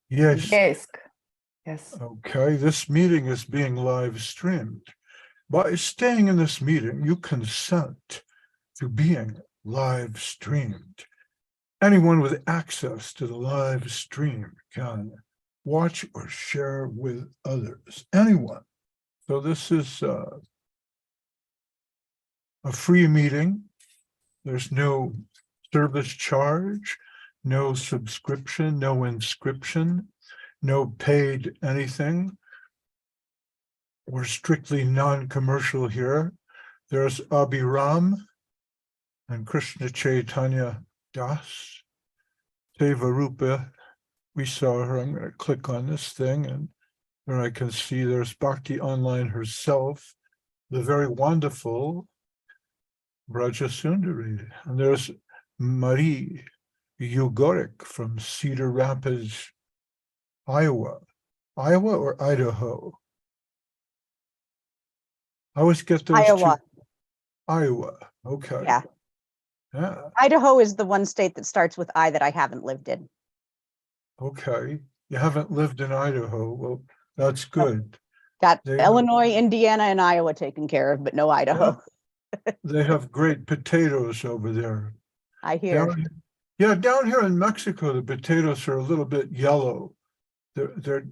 Yes. Yes. Yes. Okay, this meeting is being live streamed. By staying in this meeting, you consent to being live streamed. Anyone with access to the live stream can watch or share with others. Anyone. So this is a free meeting. There's no service charge, no subscription, no inscription, no paid anything. We're strictly non-commercial here. There's Abhiram and Krishna Chaitanya Das. Devarupa, we saw her. I'm going to click on this thing, and there I can see there's Bhakti Online herself, the very wonderful Braja Sundari. And there's Marie Ugoric from Cedar Rapids, Iowa. Iowa or Idaho? I always get those Iowa. two. Iowa. Okay. Yeah. Yeah. Idaho is the one state that starts with I that I haven't lived in. Okay. You haven't lived in Idaho. Well, that's good. Got They- Illinois, Indiana, and Iowa taken care of, but no Idaho. They have great potatoes over there. I hear. Down here in Mexico, the potatoes are a little bit yellow. They're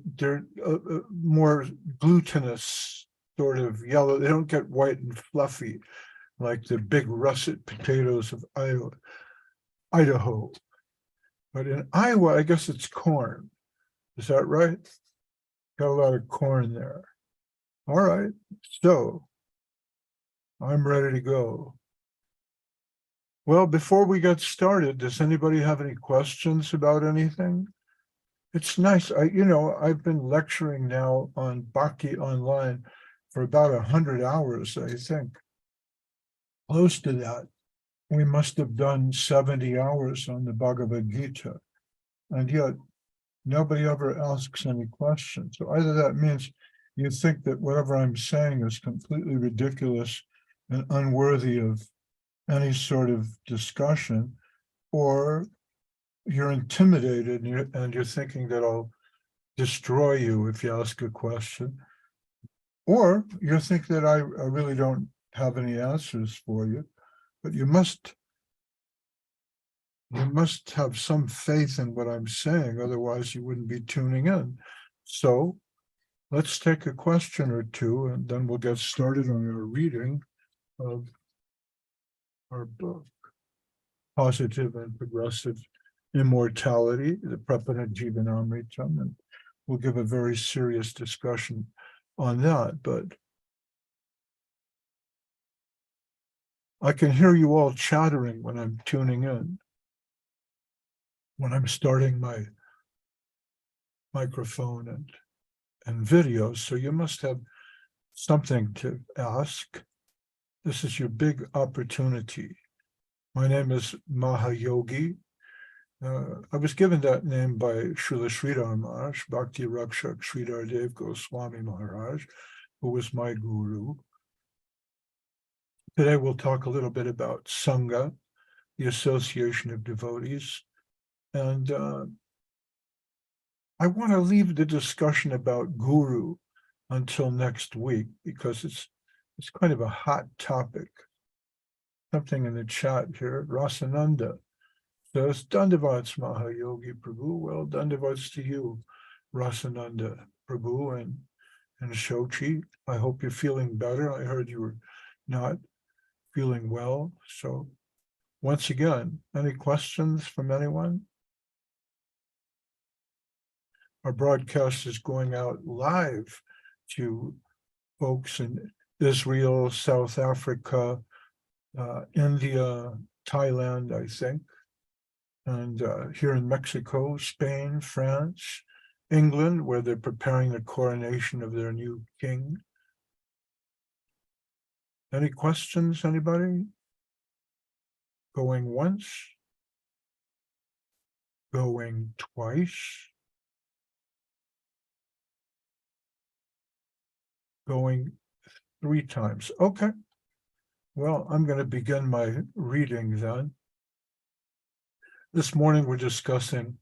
more glutinous, sort of yellow. They don't get white and fluffy like the big russet potatoes of Idaho. But in Iowa, I guess it's corn. Is that right? Got a lot of corn there. All right, so I'm ready to go. Well, before we get started, does anybody have any questions about anything? It's nice. I've been lecturing now on Bhakti Online for about 100 hours, I think. Close to that. We must have done 70 hours on the Bhagavad Gita. And yet nobody ever asks any questions. So either that means you think that whatever I'm saying is completely ridiculous and unworthy of any sort of discussion, or you're intimidated and you're thinking that I'll destroy you if you ask a question, or you think that I really don't have any answers for you, but you must have some faith in what I'm saying, otherwise you wouldn't be tuning in. So let's take a question or two, and then we'll get started on our reading of our book, Positive and Progressive Immortality, the Prapanna Jivanamritam, and we'll give a very serious discussion on that. But I can hear you all chattering when I'm tuning in, when I'm starting my microphone and video, so you must have something to ask. This is your big opportunity. My name is Mahayogi. I was given that name by Srila Sridhar Maharaj, Bhakti Rakshak Sridhar Dev Goswami Maharaj, who was my guru. Today we'll talk a little bit about Sangha, the association of devotees. And I want to leave the discussion about guru until next week, because it's kind of a hot topic. Something in the chat here, Rasananda says, Dandavats Mahayogi Prabhu. Well, Dandavats to you, Rasananda Prabhu and Shochi. I hope you're feeling better. I heard you were not feeling well. So once again, any questions from anyone? Our broadcast is going out live to folks in Israel, South Africa, India, Thailand, I think, and here in Mexico, Spain, France, England, where they're preparing the coronation of their new king. Any questions, anybody? Going once? Going twice? Going 3 times. Okay. Well, I'm going to begin my reading then. This morning we're discussing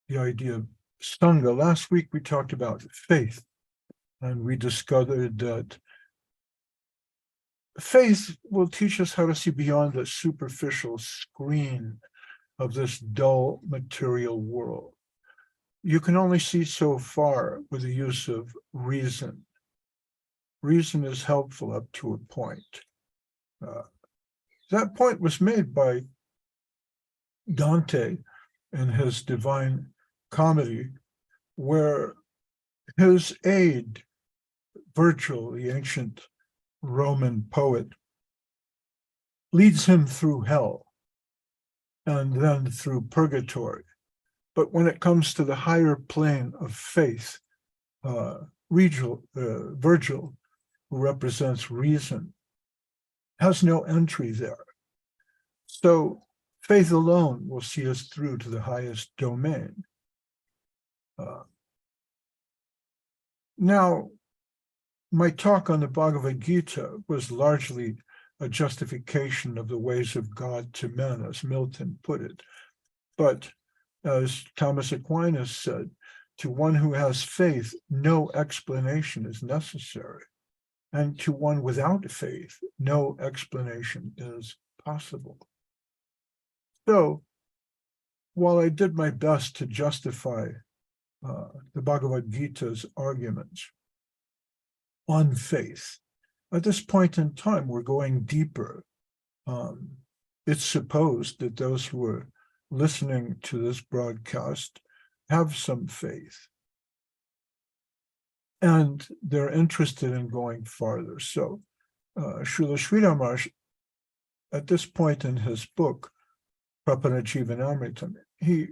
the idea of Sangha. Last week we talked about faith, and we discovered that faith will teach us how to see beyond the superficial screen of this dull material world. You can only see so far with the use of reason. Reason is helpful up to a point. That point was made by Dante in his Divine Comedy, where his aide, Virgil, the ancient Roman poet, leads him through hell and then through purgatory. But when it comes to the higher plane of faith, Virgil, who represents reason, has no entry there. So faith alone will see us through to the highest domain. Now, my talk on the Bhagavad Gita was largely a justification of the ways of God to men, as Milton put it. But as Thomas Aquinas said, to one who has faith, no explanation is necessary. And to one without faith, no explanation is possible. So, while I did my best to justify the Bhagavad Gita's arguments on faith, at this point in time, we're going deeper. It's supposed that those who are listening to this broadcast have some faith, and they're interested in going farther. So Srila Sridhar Maharaj, at this point in his book, Prapanna Jivanamritam, he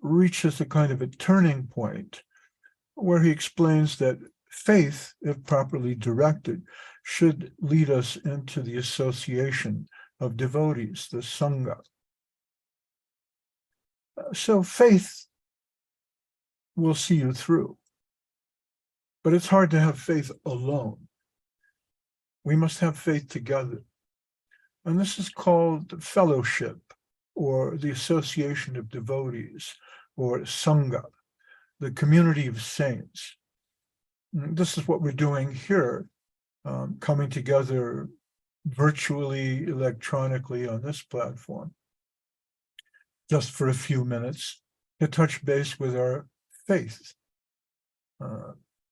reaches a kind of a turning point where he explains that faith, if properly directed, should lead us into the association of devotees, the Sangha. So faith will see you through. But it's hard to have faith alone. We must have faith together. And this is called fellowship, or the association of devotees, or Sangha, the community of saints. This is what we're doing here, coming together virtually, electronically on this platform, just for a few minutes to touch base with our faith.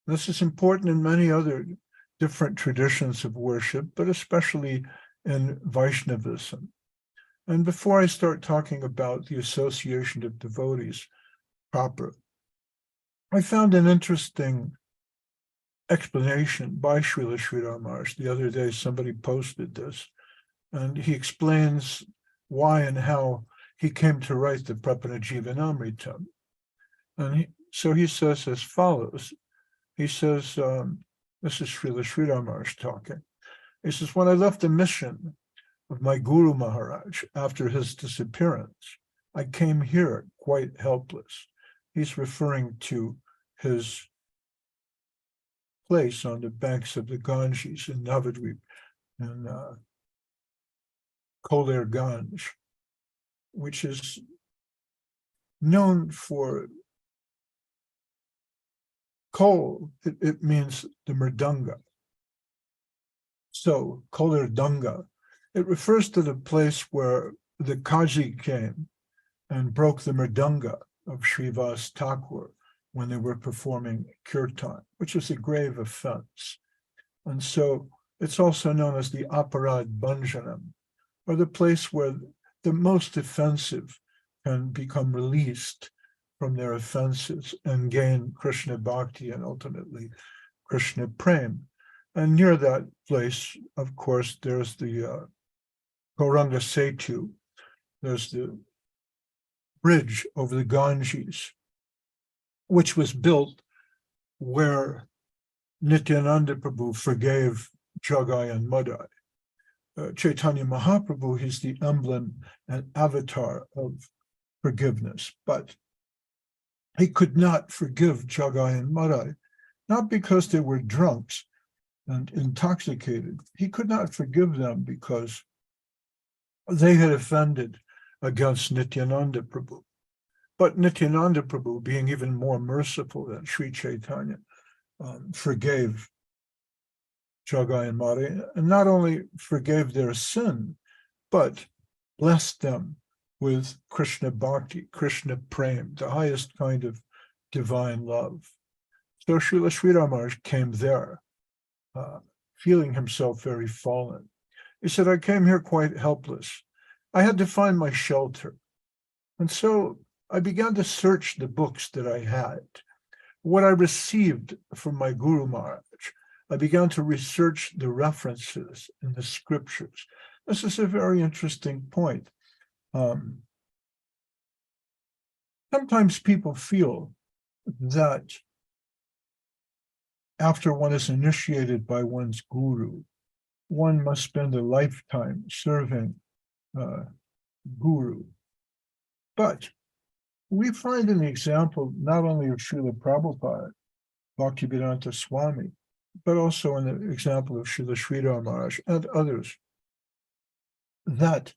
This is important in many other different traditions of worship, but especially in Vaishnavism. And before I start talking about the association of devotees proper, I found an interesting explanation by Srila Sridhar Maharaj. The other day, somebody posted this, and he explains why and how he came to write the Prapanna Jivanamritam. And so he says as follows. He says, this is Srila Sridhar Maharaj talking. He says, when I left the mission of my Guru Maharaj after his disappearance, I came here quite helpless. He's referring to his place on the banks of the Ganges in Navadvip, in Koler Ganj, which is known for Kol. It means the mridanga. So Koler Danga, it refers to the place where the Kaji came and broke the mridanga of Srivas Thakur when they were performing kirtan, which is a grave offense. And so it's also known as the Aparad Bhanjanam, or the place where the most offensive can become released from their offenses and gain Krishna Bhakti and ultimately Krishna Prem. And near that place, of course, there's the Gauranga Setu. There's the bridge over the Ganges, which was built where Nityananda Prabhu forgave Jagai and Madai. Chaitanya Mahaprabhu is the emblem and avatar of forgiveness, but he could not forgive Jagai and Madai, not because they were drunks and intoxicated. He could not forgive them because they had offended against Nityananda Prabhu. But Nityananda Prabhu, being even more merciful than Sri Chaitanya, forgave Jagai and Mari, and not only forgave their sin, but blessed them with Krishna Bhakti, Krishna Prem, the highest kind of divine love. So Srila Sri Maharaj came there, feeling himself very fallen. He said, I came here quite helpless. I had to find my shelter. And so I began to search the books that I had, what I received from my Guru Maharaj. I began to research the references in the scriptures. This is a very interesting point. Sometimes people feel that after one is initiated by one's guru, one must spend a lifetime serving guru. But we find an example not only of Srila Prabhupada, Bhaktivedanta Swami, but also in the example of Srila Sridhar Maharaj and others, that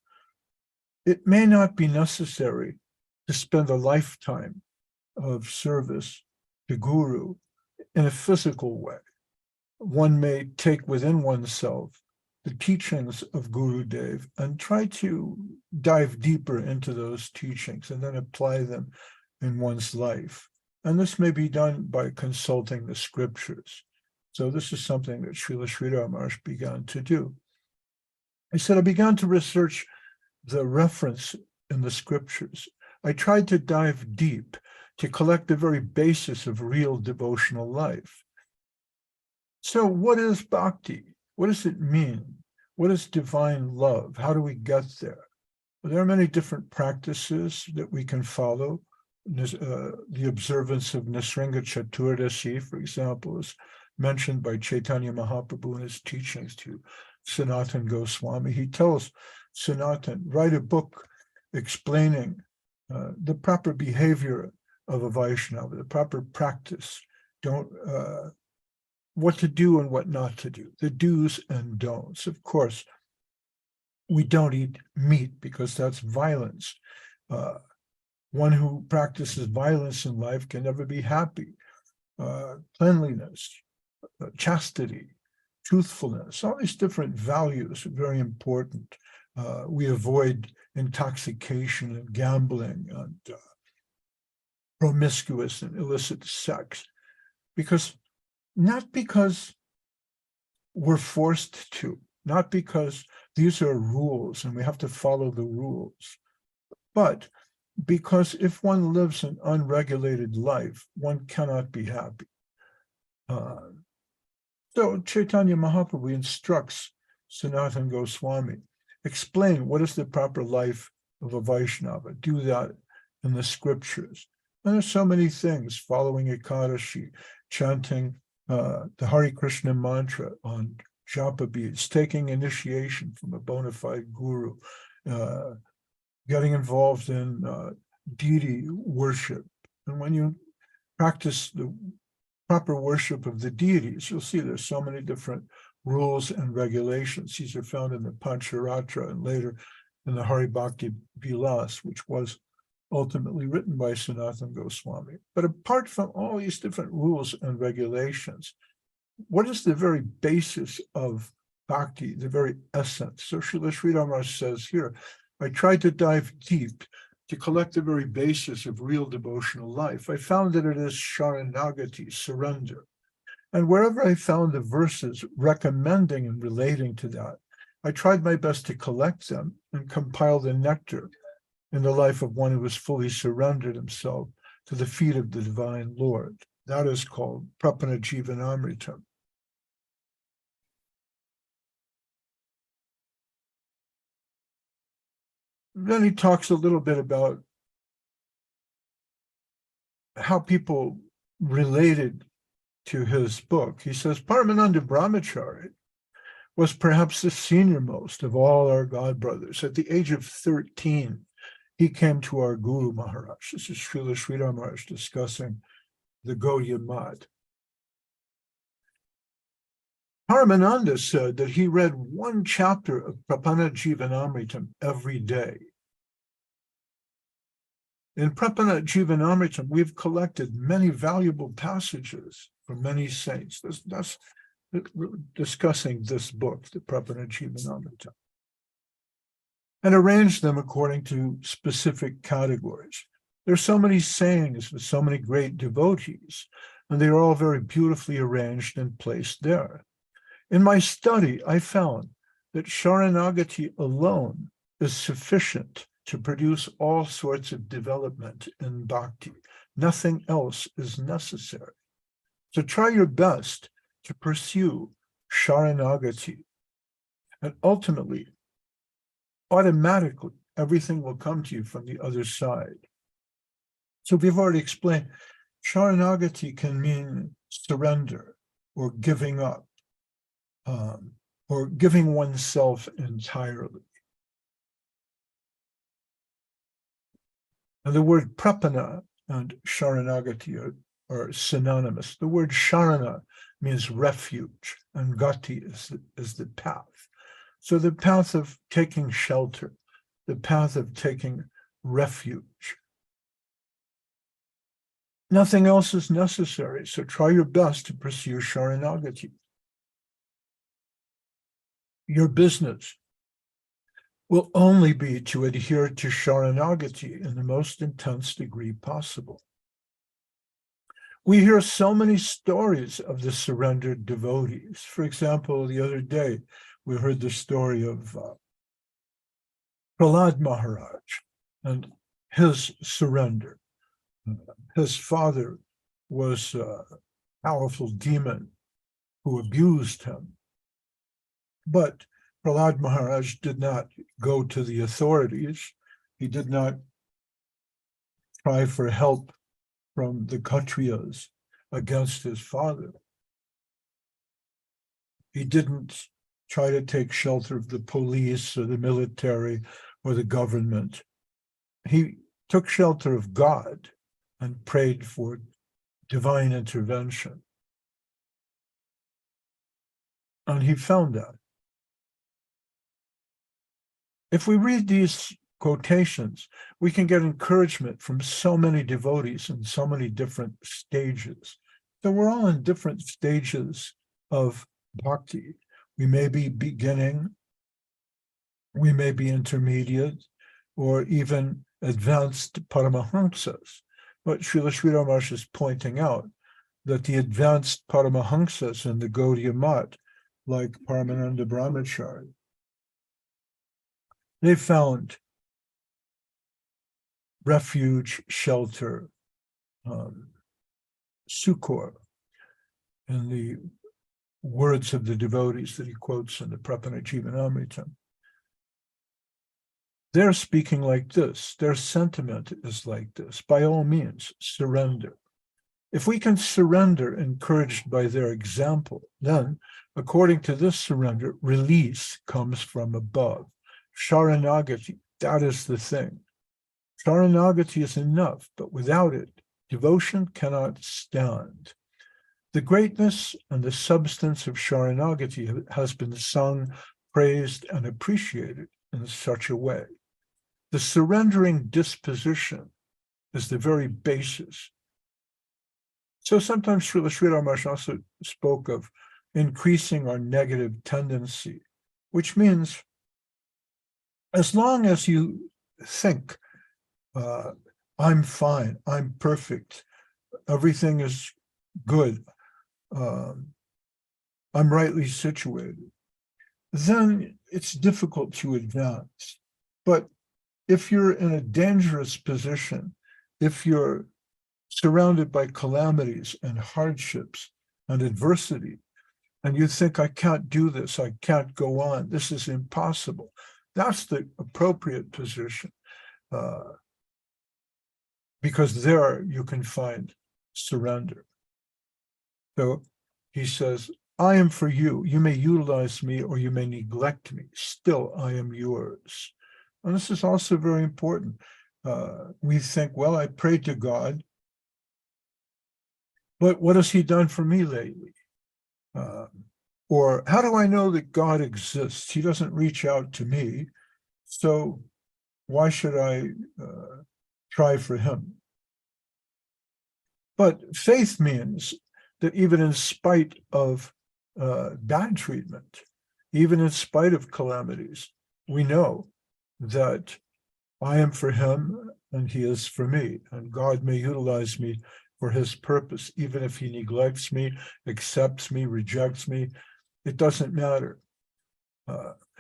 it may not be necessary to spend a lifetime of service to Guru in a physical way. One may take within oneself the teachings of Guru Dev and try to dive deeper into those teachings and then apply them in one's life. And this may be done by consulting the scriptures. So this is something that Srila Sridhar Maharaj began to do. He said, I began to research the reference in the scriptures. I tried to dive deep to collect the very basis of real devotional life. So what is bhakti? What does it mean? What is divine love? How do we get there? Well, there are many different practices that we can follow. The observance of Nisringa Chaturdasi, for example, is mentioned by Chaitanya Mahaprabhu in his teachings to Sanatan Goswami. He tells Sanatan, write a book explaining the proper behavior of a Vaishnava, the proper practice, what to do and what not to do, the do's and don'ts. Of course, we don't eat meat because that's violence. One who practices violence in life can never be happy. Cleanliness, chastity, truthfulness, all these different values are very important. We avoid intoxication and gambling and promiscuous and illicit sex, not because we're forced to, not because these are rules and we have to follow the rules, but because if one lives an unregulated life, one cannot be happy. So Chaitanya Mahaprabhu instructs Sanatan Goswami, explain what is the proper life of a Vaishnava. Do that in the scriptures. And there's so many things, following Ekadashi, chanting the Hare Krishna mantra on japa beads, taking initiation from a bona fide guru, getting involved in deity worship. And when you practice the proper worship of the deities, you'll see there's so many different rules and regulations. These are found in the Pancharatra and later in the Hari Bhakti Vilas, which was ultimately written by Sanatana Goswami. But apart from all these different rules and regulations, what is the very basis of bhakti, the very essence? So Srila Sri Maharaj says here, I tried to dive deep to collect the very basis of real devotional life. I found that it is sharanagati, surrender. And wherever I found the verses recommending and relating to that, I tried my best to collect them and compile the nectar in the life of one who has fully surrendered himself to the feet of the divine Lord. That is called Prapanna Jivanamritam. Then he talks a little bit about how people related to his book. He says, Paramananda Brahmachari was perhaps the senior-most of all our God brothers. At the age of 13, he came to our Guru Maharaj. This is Srila Sridhar Maharaj discussing the Gaudiya Math. Paramananda said that he read one chapter of Prapanna Jivanamritam every day. In Prapanna Jivanamritam, we've collected many valuable passages from many saints. That's discussing this book, the Prapanna Jivanamritam, and arranged them according to specific categories. There's so many sayings with so many great devotees, and they are all very beautifully arranged and placed there. In my study, I found that Sharanagati alone is sufficient to produce all sorts of development in bhakti. Nothing else is necessary. So try your best to pursue Sharanagati, and ultimately, automatically, everything will come to you from the other side. So we've already explained, Sharanagati can mean surrender or giving up, or giving oneself entirely. And the word Prapanna and Sharanagati are synonymous. The word Sharana means refuge, and Gati is the path. So the path of taking shelter, the path of taking refuge. Nothing else is necessary, so try your best to pursue Sharanagati. Your business will only be to adhere to Sharanagati in the most intense degree possible. We hear so many stories of the surrendered devotees. For example, the other day, we heard the story of Sripad Maharaj and his surrender. His father was a powerful demon who abused him. But Prahlad Maharaj did not go to the authorities. He did not try for help from the Kshatriyas against his father. He didn't try to take shelter of the police or the military or the government. He took shelter of God and prayed for divine intervention. And he found that. If we read these quotations, we can get encouragement from so many devotees in so many different stages. So we're all in different stages of bhakti. We may be beginning, we may be intermediate, or even advanced paramahamsas. But Srila Sri Ramakrishna is pointing out that the advanced paramahamsas in the Gaudiya Math, like Paramananda Brahmachari, they found refuge, shelter, succor in the words of the devotees that he quotes in the Prapanna Jivanamritam. They're speaking like this. Their sentiment is like this. By all means, surrender. If we can surrender, encouraged by their example, then, according to this surrender, release comes from above. Sharanagati, that is the thing. Sharanagati is enough, but without it, devotion cannot stand. The greatness and the substance of Sharanagati has been sung, praised, and appreciated in such a way. The surrendering disposition is the very basis. So sometimes Srila Sri Ramakrishna also spoke of increasing our negative tendency, which means as long as you think, I'm fine, I'm perfect, everything is good, I'm rightly situated, then it's difficult to advance. But if you're in a dangerous position, if you're surrounded by calamities and hardships and adversity, and you think, I can't do this, I can't go on, this is impossible, that's the appropriate position, because there you can find surrender. So he says, I am for you. You may utilize me or you may neglect me. Still, I am yours. And this is also very important. We think, well, I prayed to God, but what has he done for me lately? Or how do I know that God exists? He doesn't reach out to me. So why should I try for him. But faith means that even in spite of bad treatment, even in spite of calamities, we know that I am for him and he is for me, and God may utilize me for his purpose, even if he neglects me, accepts me, rejects me. It doesn't matter.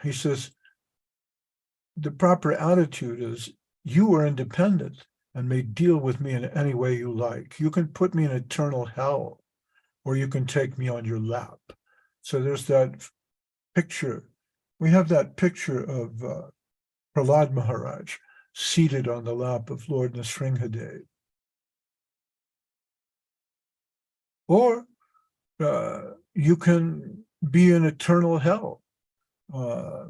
He says, the proper attitude is, you are independent and may deal with me in any way you like. You can put me in eternal hell, or you can take me on your lap. So there's that picture. We have that picture of Prahlad Maharaj seated on the lap of Lord Nrsimhadev. Or you can be in eternal hell. A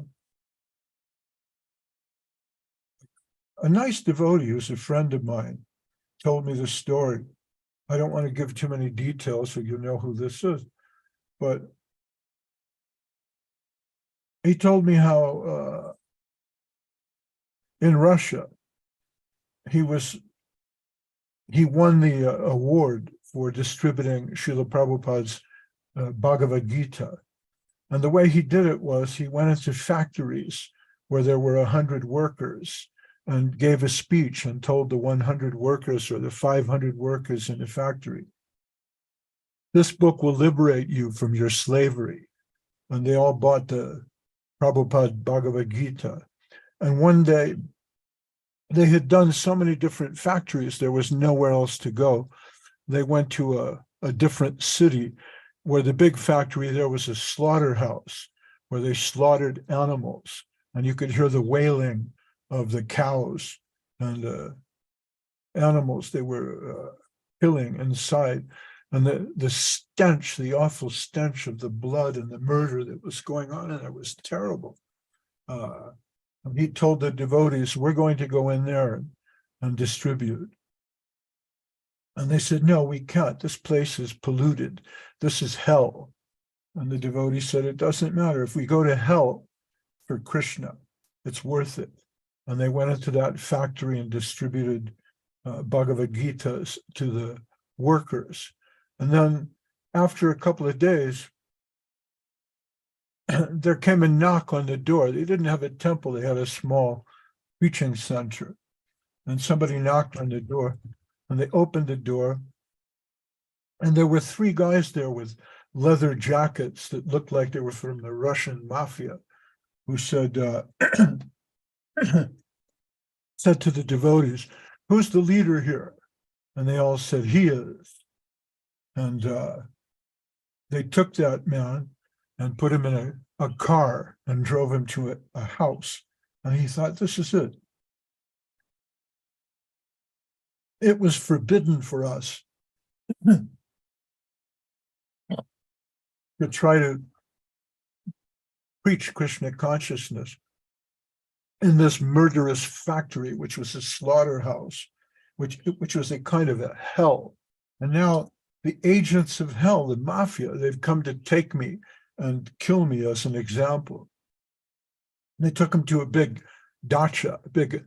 nice devotee who's a friend of mine told me the story. I don't want to give too many details so you know who this is, but he told me how in Russia he won the award for distributing Srila Prabhupada's Bhagavad Gita. And the way he did it was he went into factories where there were 100 workers and gave a speech and told the 100 workers or the 500 workers in the factory, this book will liberate you from your slavery. And they all bought the Prabhupada Bhagavad Gita. And one day, they had done so many different factories, there was nowhere else to go. They went to a different city where the big factory there was a slaughterhouse where they slaughtered animals. And you could hear the wailing of the cows and animals they were killing inside. And the stench, the awful stench of the blood and the murder that was going on, and it was terrible. And he told the devotees, we're going to go in there and distribute. And they said, no, we can't. This place is polluted. This is hell. And the devotee said, it doesn't matter. If we go to hell for Krishna, it's worth it. And they went into that factory and distributed Bhagavad Gitas to the workers. And then after a couple of days, there came a knock on the door. They didn't have a temple. They had a small preaching center. And somebody knocked on the door. And they opened the door. And there were 3 guys there with leather jackets that looked like they were from the Russian mafia, who said, said to the devotees, who's the leader here? And they all said, he is. And they took that man and put him in a car and drove him to a house. And he thought, this is it. It was forbidden for us to try to preach Krishna consciousness in this murderous factory, which was a slaughterhouse, which was a kind of a hell. And now the agents of hell, the mafia, they've come to take me and kill me as an example. And they took him to a big dacha, a big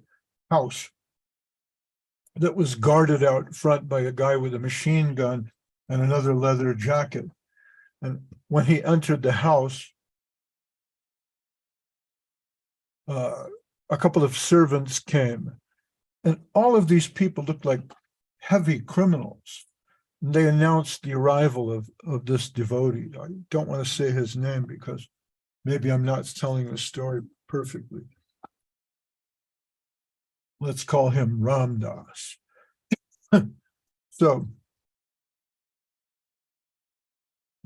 house that was guarded out front by a guy with a machine gun and another leather jacket. And when he entered the house, a couple of servants came, and all of these people looked like heavy criminals. And they announced the arrival of this devotee. I don't want to say his name because maybe I'm not telling the story perfectly. Let's call him Ramdas. So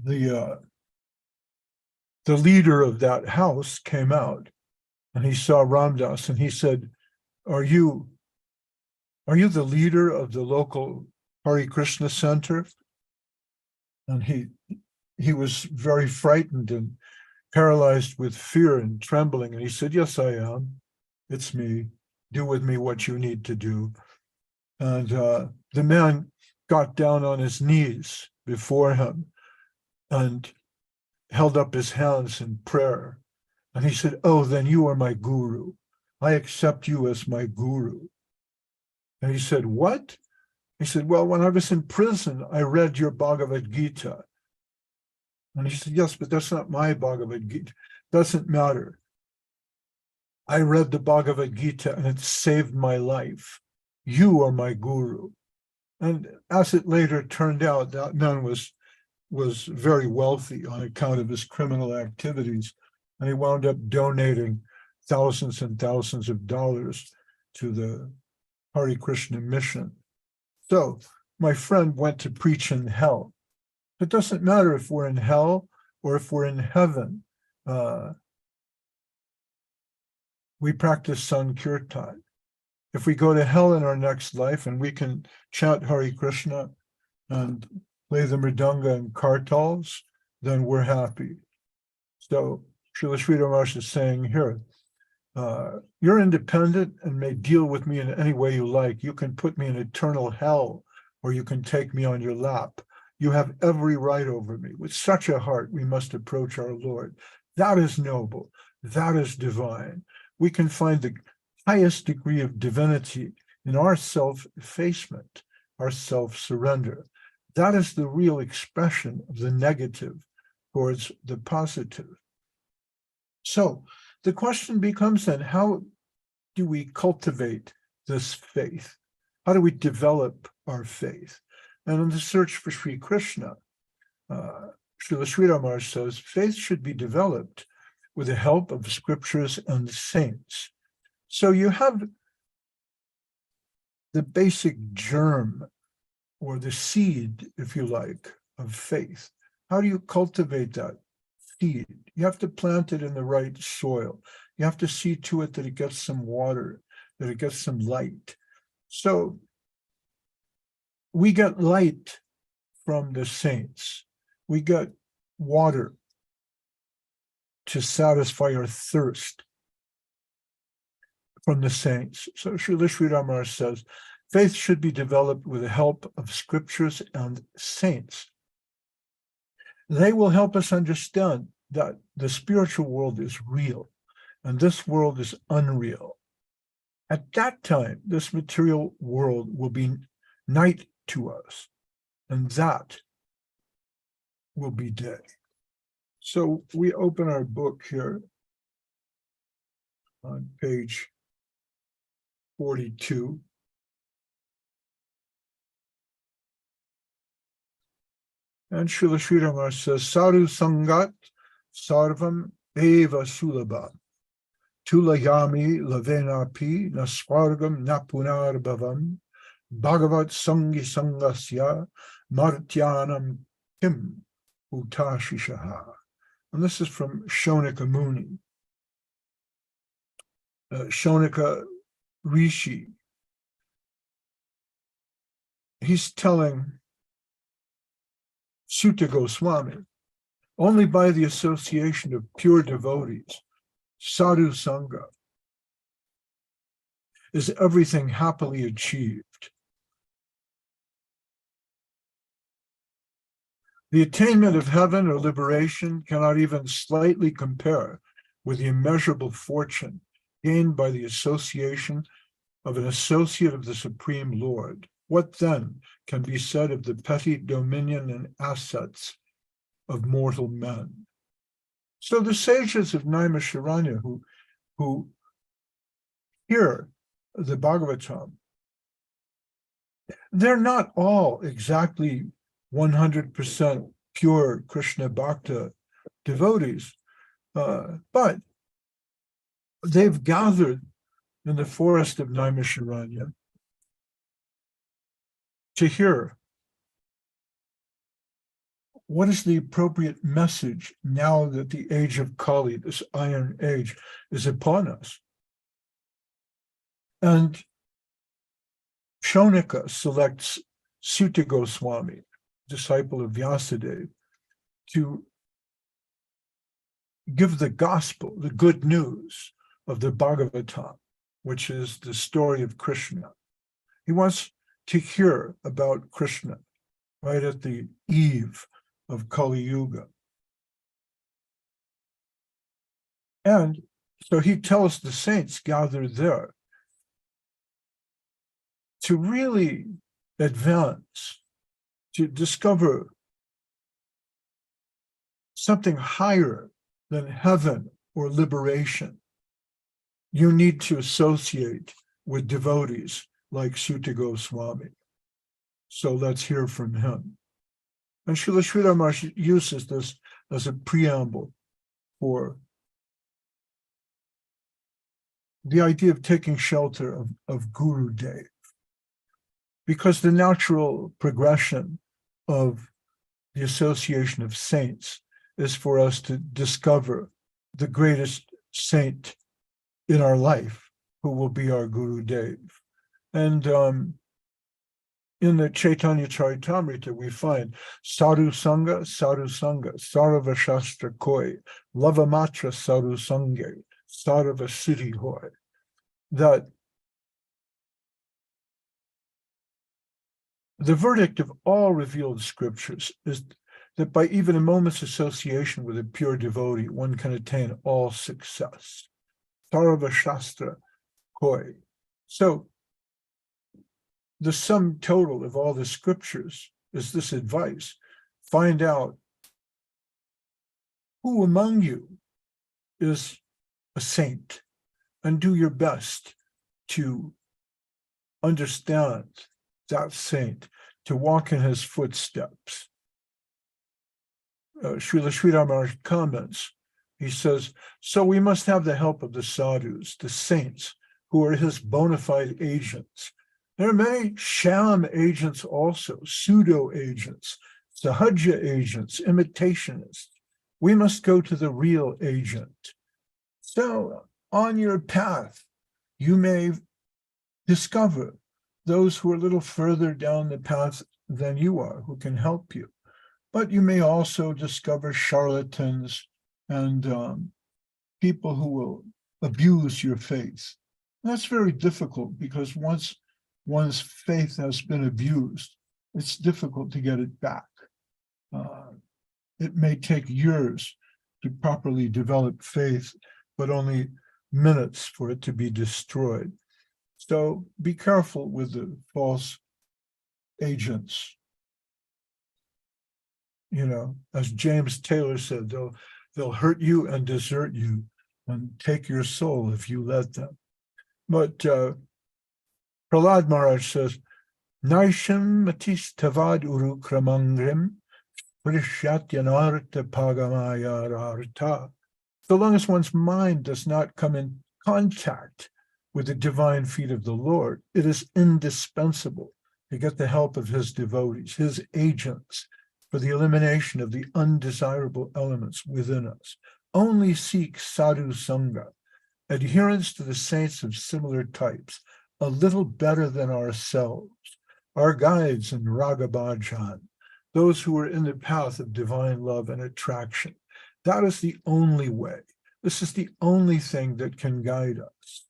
the leader of that house came out and he saw Ramdas and he said, are you the leader of the local Hare Krishna center? And he was very frightened and paralyzed with fear and trembling. And he said, yes, I am. It's me. Do with me what you need to do. And the man got down on his knees before him and held up his hands in prayer. And he said, oh, then you are my guru. I accept you as my guru. And he said, what? He said, well, when I was in prison, I read your Bhagavad Gita. And he said, yes, but that's not my Bhagavad Gita. Doesn't matter. I read the Bhagavad Gita and it saved my life. You are my guru. And as it later turned out, that man was very wealthy on account of his criminal activities. And he wound up donating thousands and thousands of dollars to the Hare Krishna mission. So my friend went to preach in hell. It doesn't matter if we're in hell or if we're in heaven. We practice Sankirtan. If we go to hell in our next life and we can chant Hare Krishna and play the mridanga and kartals, then we're happy. So Srila Sridhar Maharaj is saying here, you're independent and may deal with me in any way you like. You can put me in eternal hell, or you can take me on your lap. You have every right over me. With such a heart, we must approach our Lord. That is noble. That is divine. We can find the highest degree of divinity in our self-effacement, our self-surrender. That is the real expression of the negative towards the positive. So the question becomes then, how do we cultivate this faith? How do we develop our faith? And in the search for Sri Krishna, Srila Sridhar Maharaj says, faith should be developed with the help of scriptures and saints. So you have the basic germ, or the seed, if you like, of faith. How do you cultivate that seed? You have to plant it in the right soil. You have to see to it that it gets some water, that it gets some light. So we get light from the saints. We get water to satisfy our thirst from the saints. So Srila Sridhar Maharaj says, faith should be developed with the help of scriptures and saints. They will help us understand that the spiritual world is real and this world is unreal. At that time, this material world will be night to us, and that will be day. So we open our book here on page 42. And Srila Sridhar Maharaj says, Sadhu Sangat Sarvam Eva Sulabha Tulayami Lavenapi Naswargam Napunar Bhavam Bhagavat Sangi Sangasya Martyanam Kim Utashishaha. And this is from Shonika Muni. Shonika Rishi. He's telling Sutta Goswami, only by the association of pure devotees, sadhu sangha, is everything happily achieved. The attainment of heaven or liberation cannot even slightly compare with the immeasurable fortune gained by the association of an associate of the Supreme Lord. What then can be said of the petty dominion and assets of mortal men? So the sages of Naimisharanya who hear the Bhagavatam, they're not all exactly 100% pure Krishna Bhakta devotees, but they've gathered in the forest of Naimisharanya to hear what is the appropriate message now that the age of Kali, this iron age, is upon us. And Shonika selects Sutta Goswami, disciple of Vyasadeva, to give the gospel, the good news of the Bhagavatam, which is the story of Krishna. He wants to hear about Krishna right at the eve of Kali Yuga. And so he tells the saints gathered there, to really advance, to discover something higher than heaven or liberation, you need to associate with devotees like Sutta Goswami. So let's hear from him. And Srila Sridhar Maharaj uses this as a preamble for the idea of taking shelter of Guru Dev, because the natural progression of the association of saints is for us to discover the greatest saint in our life, who will be our Guru Dev. And in the Chaitanya Charitamrita, we find Sadhu Sangha, Sarava Shastra Koi, Lavamatra Sadhu Sangha, Sarava Siddhi Hoy. That the verdict of all revealed scriptures is that by even a moment's association with a pure devotee, one can attain all success. Sarava Shastra Koi. So the sum total of all the scriptures is this advice: find out who among you is a saint and do your best to understand that saint, to walk in his footsteps. Srila Sridhar Maharaj comments, he says, so we must have the help of the sadhus, the saints, who are his bona fide agents. There are many sham agents also, pseudo agents, sahaja agents, imitationists. We must go to the real agent. So on your path, you may discover those who are a little further down the path than you are, who can help you. But you may also discover charlatans and people who will abuse your faith. That's very difficult, because once one's faith has been abused, it's difficult to get it back. It may take years to properly develop faith, but only minutes for it to be destroyed. So be careful with the false agents. You know, as James Taylor said, they'll hurt you and desert you and take your soul if you let them. But Prahlad Maharaj says, Naisham matis tavad uru kramangrim prishyatyanarta pagamayararta. So long as one's mind does not come in contact with the divine feet of the Lord, it is indispensable to get the help of his devotees, his agents, for the elimination of the undesirable elements within us. Only seek sadhu sangha, adherence to the saints of similar types, a little better than ourselves, our guides in Raga Bhajan, those who are in the path of divine love and attraction. That is the only way. This is the only thing that can guide us.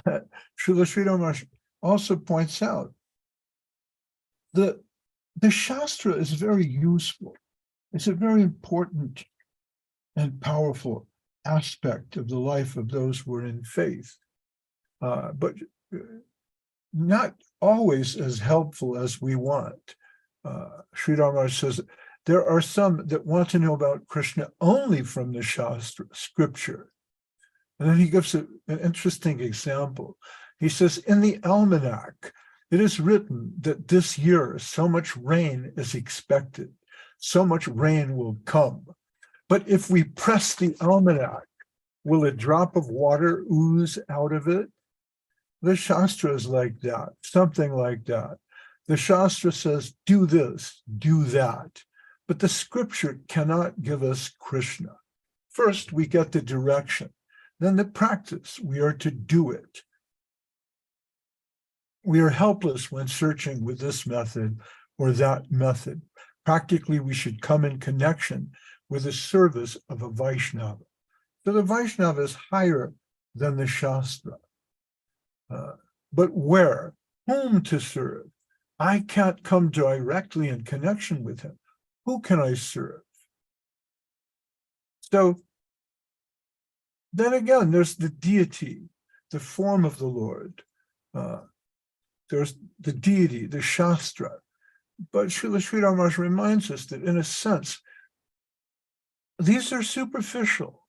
Srila Sridhar Maharaj also points out that the Shastra is very useful. It's a very important and powerful aspect of the life of those who are in faith, but not always as helpful as we want. Sridhar Maharaj says, there are some that want to know about Krishna only from the Shastra, scripture. And then he gives an interesting example. He says, in the almanac, it is written that this year so much rain is expected, so much rain will come. But if we press the almanac, will a drop of water ooze out of it? The Shastra is like that, something like that. The Shastra says, do this, do that. But the scripture cannot give us Krishna. First, we get the direction. Then the practice, we are to do it. We are helpless when searching with this method or that method. Practically, we should come in connection with the service of a Vaishnava. So the Vaishnava is higher than the Shastra. But where? Whom to serve? I can't come directly in connection with him. Who can I serve? So then again, there's the deity the form of the Lord. There's the deity, the Shastra. But Srila Sri Maharaj reminds us that in a sense, these are superficial.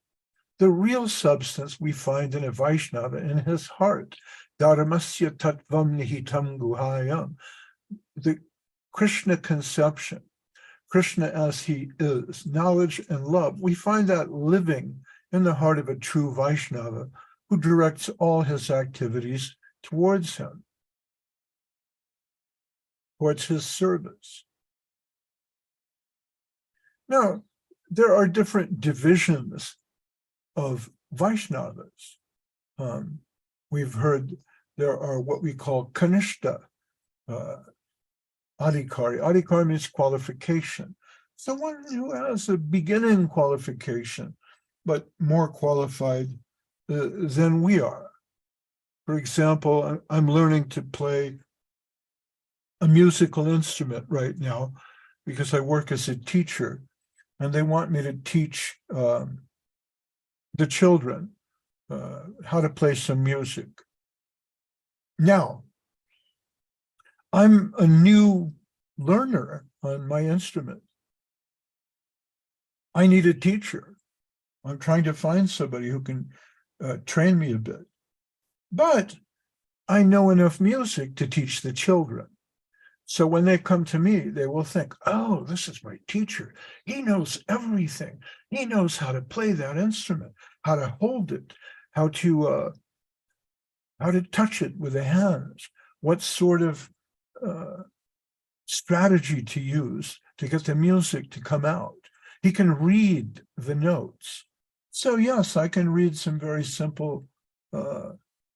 The real substance we find in a Vaishnava in his heart. Dharmasya tattvam nihitam guhayam. The Krishna conception, Krishna as he is, knowledge and love, we find that living in the heart of a true Vaishnava who directs all his activities towards him, towards his service. Now, there are different divisions of Vaishnavas. We've heard there are what we call Kanishta Adhikari. Adhikari means qualification. So one who has a beginning qualification, but more qualified than we are. For example, I'm learning to play a musical instrument right now because I work as a teacher, and they want me to teach the children how to play some music. Now, I'm a new learner on my instrument. I need a teacher. I'm trying to find somebody who can train me a bit. But I know enough music to teach the children. So when they come to me, they will think, oh, this is my teacher. He knows everything. He knows how to play that instrument, how to hold it, how to touch it with the hands, what sort of strategy to use to get the music to come out. He can read the notes. So yes, I can read some very simple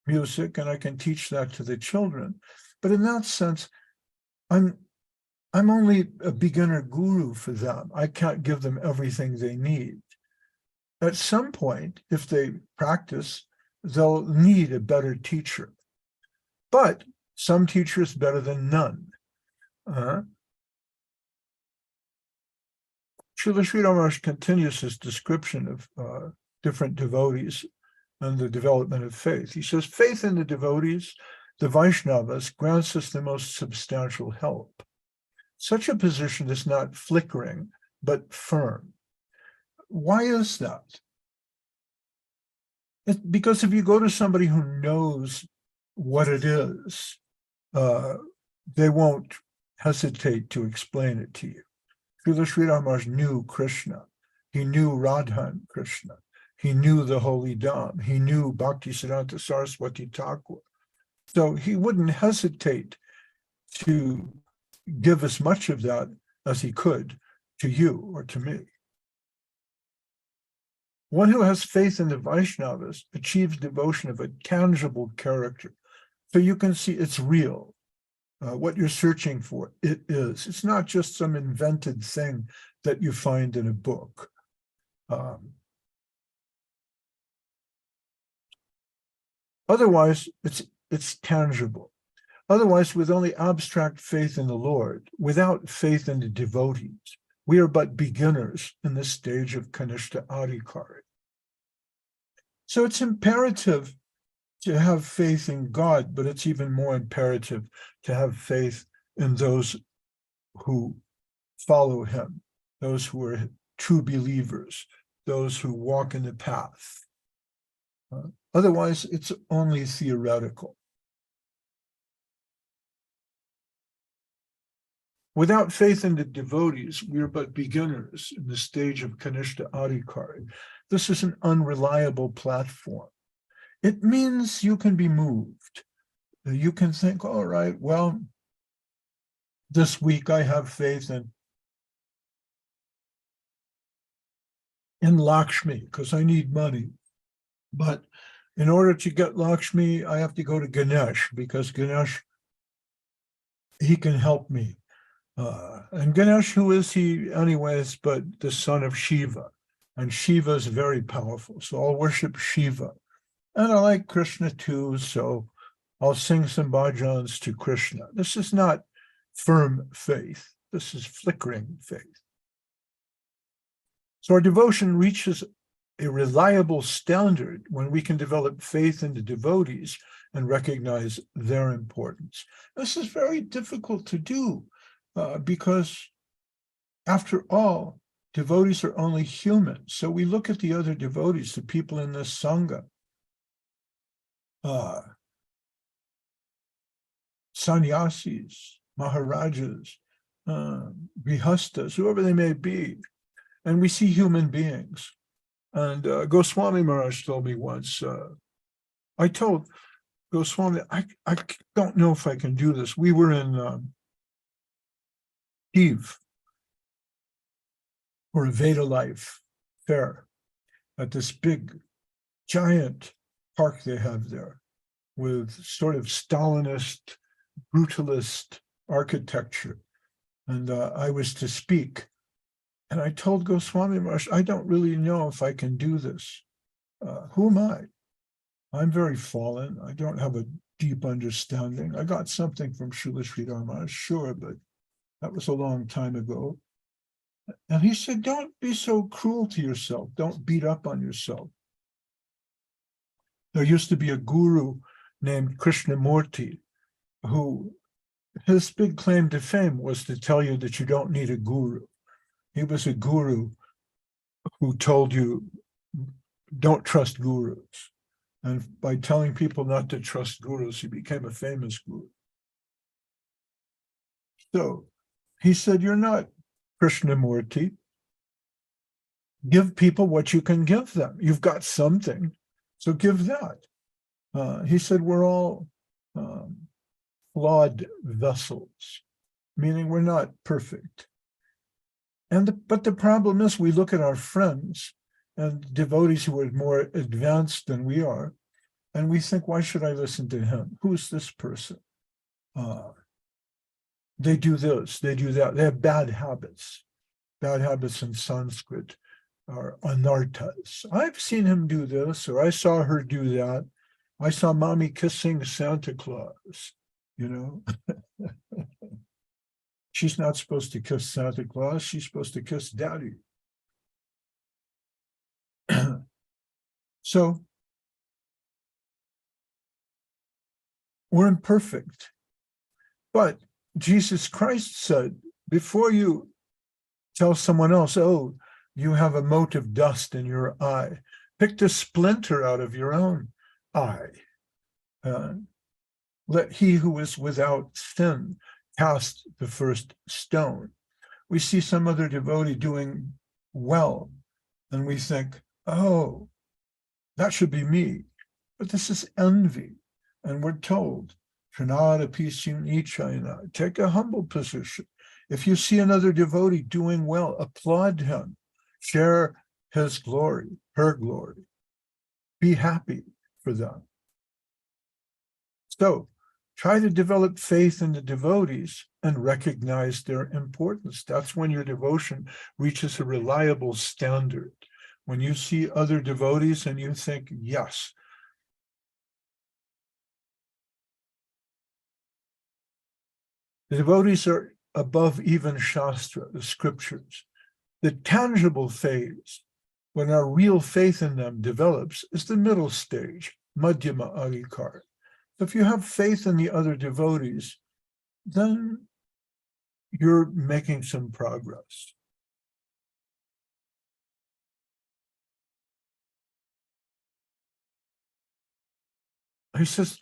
music, and I can teach that to the children. But in that sense, I'm only a beginner guru for them. I can't give them everything they need. At some point, if they practice, they'll need a better teacher. But some teachers better than none. Srila Sri Maharaj continues his description of different devotees and the development of faith. He says, faith in the devotees, the Vaishnavas, grants us the most substantial help. Such a position is not flickering, but firm. Why is that? Because if you go to somebody who knows what it is, they won't hesitate to explain it to you. Srila Sri Maharaj knew Krishna. He knew Radhan Krishna. He knew the holy Dham. He knew Bhaktisiddhanta Saraswati Thakur. So he wouldn't hesitate to give as much of that as he could to you or to me. One who has faith in the Vaishnavas achieves devotion of a tangible character. So you can see it's real. What you're searching for, it is. It's not just some invented thing that you find in a book. Otherwise, it's tangible. Otherwise, with only abstract faith in the Lord, without faith in the devotees, we are but beginners in the stage of Kanishta Adhikari. So it's imperative to have faith in God, but it's even more imperative to have faith in those who follow him, those who are true believers, those who walk in the path. Otherwise, it's only theoretical. Without faith in the devotees, we are but beginners in the stage of Kanishta Adhikari. This is an unreliable platform. It means you can be moved. You can think, all right, well, this week I have faith in Lakshmi because I need money. But in order to get Lakshmi, I have to go to Ganesh because Ganesh, he can help me. And Ganesh, who is he anyways, but the son of Shiva. And Shiva is very powerful. So I'll worship Shiva. And I like Krishna too, so I'll sing some bhajans to Krishna. This is not firm faith. This is flickering faith. So our devotion reaches a reliable standard when we can develop faith in the devotees and recognize their importance. This is very difficult to do because, after all, devotees are only human. So we look at the other devotees, the people in this Sangha, sannyasis, maharajas, grihastas, whoever they may be, and we see human beings. And Goswami Maharaj told me once, I told Goswami, I don't know if I can do this. We were in Kiev for a Veda Life fair at this big, giant park they have there with sort of Stalinist, brutalist architecture. And I was to speak. And I told Goswami Maharaj, I don't really know if I can do this. Who am I? I'm very fallen. I don't have a deep understanding. I got something from Sri Sri Maharaj, sure, but that was a long time ago. And he said, don't be so cruel to yourself. Don't beat up on yourself. There used to be a guru named Krishnamurti, who his big claim to fame was to tell you that you don't need a guru. He was a guru who told you, don't trust gurus. And by telling people not to trust gurus, he became a famous guru. So he said, you're not Krishnamurti. Give people what you can give them. You've got something, so give that. He said, we're all flawed vessels, meaning we're not perfect. But the problem is we look at our friends and devotees who are more advanced than we are, and we think, why should I listen to him? Who's this person? They do this, they do that. They have bad habits. Bad habits in Sanskrit are anarthas. I've seen him do this, or I saw her do that. I saw mommy kissing Santa Claus, you know. She's not supposed to kiss Santa Claus. She's supposed to kiss daddy. So we're imperfect. But Jesus Christ said, before you tell someone else, oh, you have a mote of dust in your eye, pick the splinter out of your own eye. Let he who is without sin cast the first stone. We see some other devotee doing well, and we think, oh, that should be me. But this is envy. And we're told, take a humble position. If you see another devotee doing well, applaud him, share his glory, her glory. Be happy for them. So try to develop faith in the devotees and recognize their importance. That's when your devotion reaches a reliable standard. When you see other devotees and you think, yes, the devotees are above even Shastra, the scriptures. The tangible phase, when our real faith in them develops, is the middle stage, Madhyama Adhikar. If you have faith in the other devotees, then you're making some progress. He says,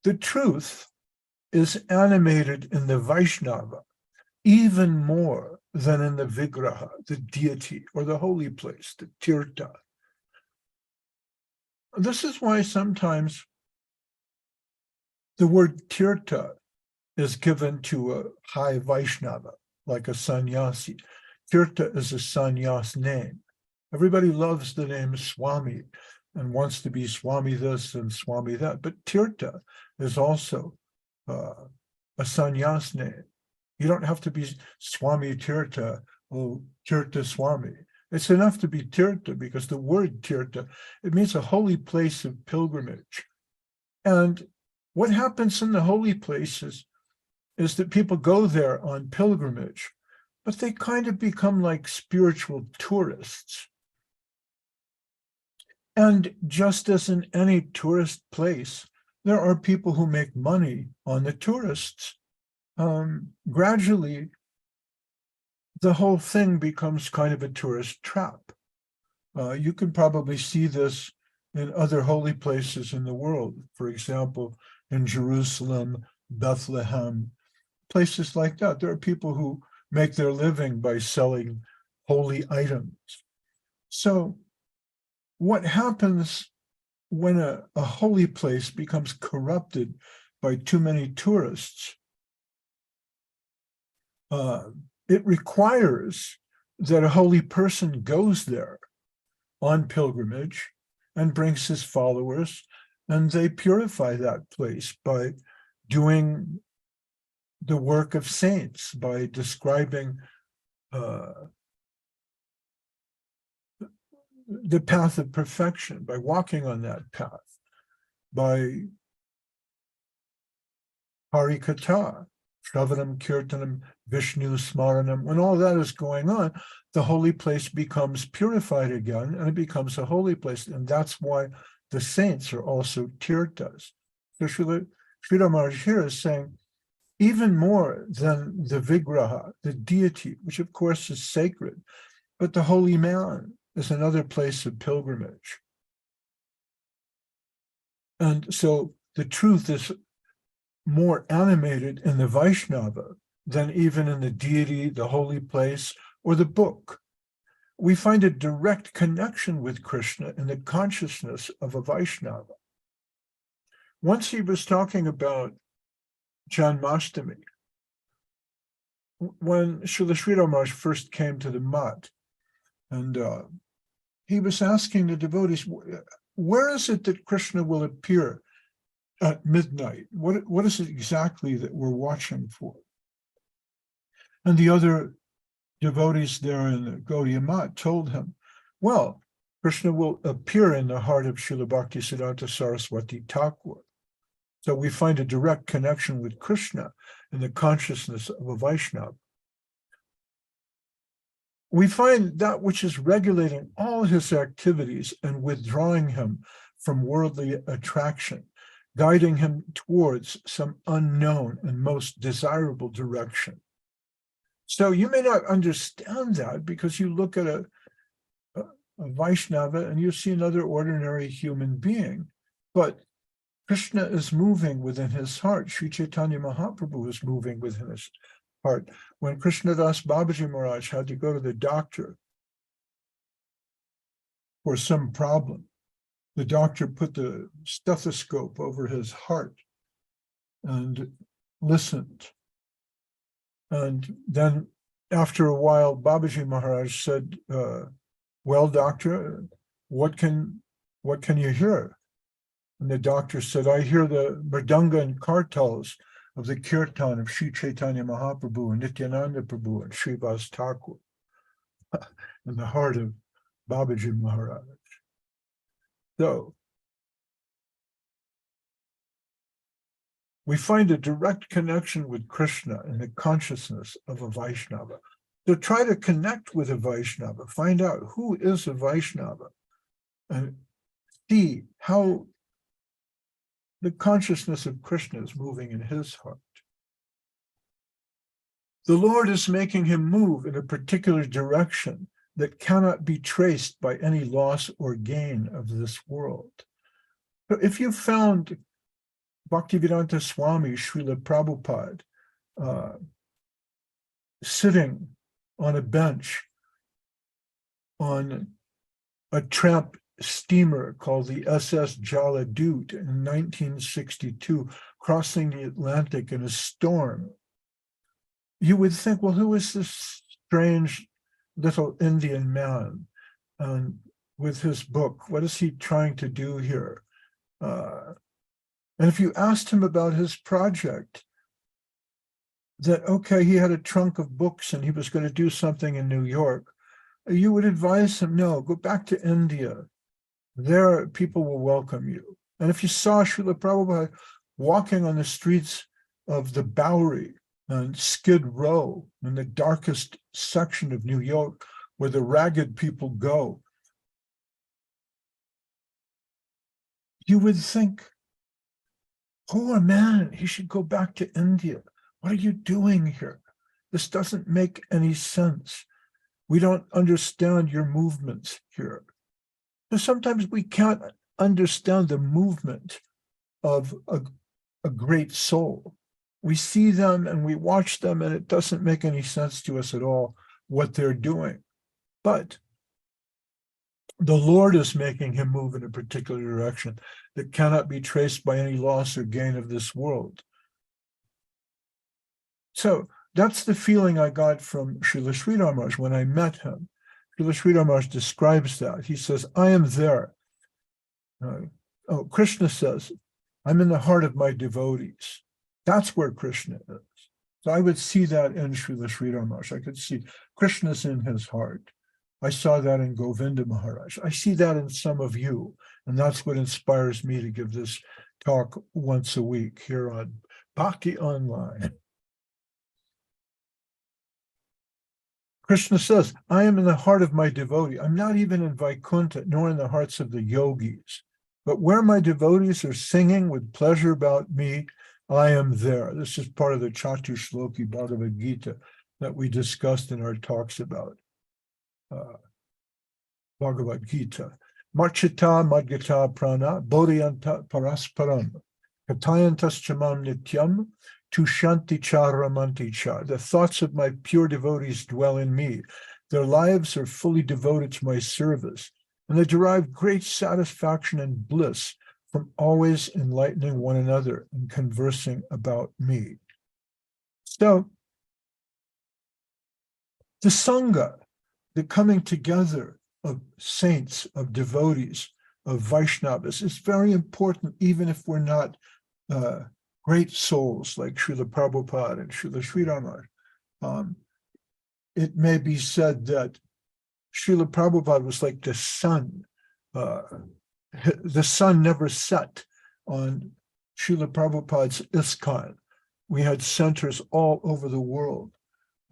the truth is animated in the Vaishnava even more than in the Vigraha, the deity, or the holy place, the Tirtha. This is why sometimes the word Tirtha is given to a high Vaishnava, like a sannyasi. Tirtha is a sannyas name. Everybody loves the name Swami and wants to be Swami this and Swami that, but Tirtha is also a sannyas name. You don't have to be Swami Tirtha or Tirtha Swami. It's enough to be Tirtha because the word Tirtha, it means a holy place of pilgrimage. And what happens in the holy places is that people go there on pilgrimage, but they kind of become like spiritual tourists. And just as in any tourist place, there are people who make money on the tourists. Gradually, the whole thing becomes kind of a tourist trap. You can probably see this in other holy places in the world. For example, in Jerusalem, Bethlehem, places like that. There are people who make their living by selling holy items. So what happens when a holy place becomes corrupted by too many tourists? It requires that a holy person goes there on pilgrimage and brings his followers, and they purify that place by doing the work of saints, by describing the path of perfection, by walking on that path, by Harikatha, Shravanam, Kirtanam, Vishnu, Smaranam. When all that is going on, the holy place becomes purified again, and it becomes a holy place. And that's why the saints are also tirthas. So Sri Maharaj here is saying, even more than the Vigraha, the deity, which of course is sacred, but the holy man is another place of pilgrimage. And so the truth is more animated in the Vaishnava than even in the deity, the holy place, or the book. We find a direct connection with Krishna in the consciousness of a Vaishnava. Once he was talking about Janmashtami, when Srila Sri Maharaj first came to the Mat, and he was asking the devotees, where is it that Krishna will appear at midnight? What is it exactly that we're watching for? And the other devotees there in the Gaudiya Mat told him, well, Krishna will appear in the heart of Srila Bhaktisiddhanta Saraswati Thakur. So we find a direct connection with Krishna in the consciousness of a Vaishnava. We find that which is regulating all his activities and withdrawing him from worldly attraction, guiding him towards some unknown and most desirable direction. So you may not understand that because you look at a Vaishnava and you see another ordinary human being, but Krishna is moving within his heart. Sri Chaitanya Mahaprabhu is moving within his heart. When Krishnadas Babaji Maharaj had to go to the doctor for some problem, the doctor put the stethoscope over his heart and listened. And then after a while, Babaji Maharaj said, well, doctor, what can you hear? And the doctor said, I hear the mridanga and kartals of the kirtan of Sri Chaitanya Mahaprabhu and Nityananda Prabhu and Srivas Thakur in the heart of Babaji Maharaj. So we find a direct connection with Krishna in the consciousness of a Vaishnava. So try to connect with a Vaishnava, find out who is a Vaishnava, and see how the consciousness of Krishna is moving in his heart. The Lord is making him move in a particular direction that cannot be traced by any loss or gain of this world. So if you found Bhaktivedanta Swami Srila Prabhupada sitting on a bench on a tramp steamer called the SS Jaladoot in 1962, crossing the Atlantic in a storm, you would think, well, who is this strange little Indian man? And with his book, what is he trying to do here? And if you asked him about his project, that, okay, he had a trunk of books and he was going to do something in New York, you would advise him, no, go back to India. There, people will welcome you. And if you saw Srila Prabhupada walking on the streets of the Bowery and Skid Row in the darkest section of New York, where the ragged people go, you would think, poor man, he should go back to India. What are you doing here? This doesn't make any sense. We don't understand your movements here. So sometimes we can't understand the movement of a great soul. We see them and we watch them, and it doesn't make any sense to us at all what they're doing. But the Lord is making him move in a particular direction that cannot be traced by any loss or gain of this world. So that's the feeling I got from Srila Sridhar Maharaj when I met him. Srila Sridhar Maharaj describes that. He says, I am there. Krishna says, I'm in the heart of my devotees. That's where Krishna is. So I would see that in Srila Sridhar Maharaj. I could see Krishna's in his heart. I saw that in Govinda Maharaj. I see that in some of you. And that's what inspires me to give this talk once a week here on Bhakti Online. Krishna says, I am in the heart of my devotee. I'm not even in Vaikuntha, nor in the hearts of the yogis. But where my devotees are singing with pleasure about me, I am there. This is part of the Chatushloki Bhagavad Gita that we discussed in our talks about Bhagavad Gita. Marchita madgata prana bodhyanta parasparam katayantas chamam nityam tushanti charamanti cha. The thoughts of my pure devotees dwell in me. Their lives are fully devoted to my service, and they derive great satisfaction and bliss from always enlightening one another and conversing about me. So, the Sangha, the coming together of saints, of devotees, of Vaishnavas, is very important, even if we're not great souls like Srila Prabhupada and Srila Sridhar Maharaj. It may be said that Srila Prabhupada was like the sun. The sun never set on Srila Prabhupada's ISKCON. We had centers all over the world.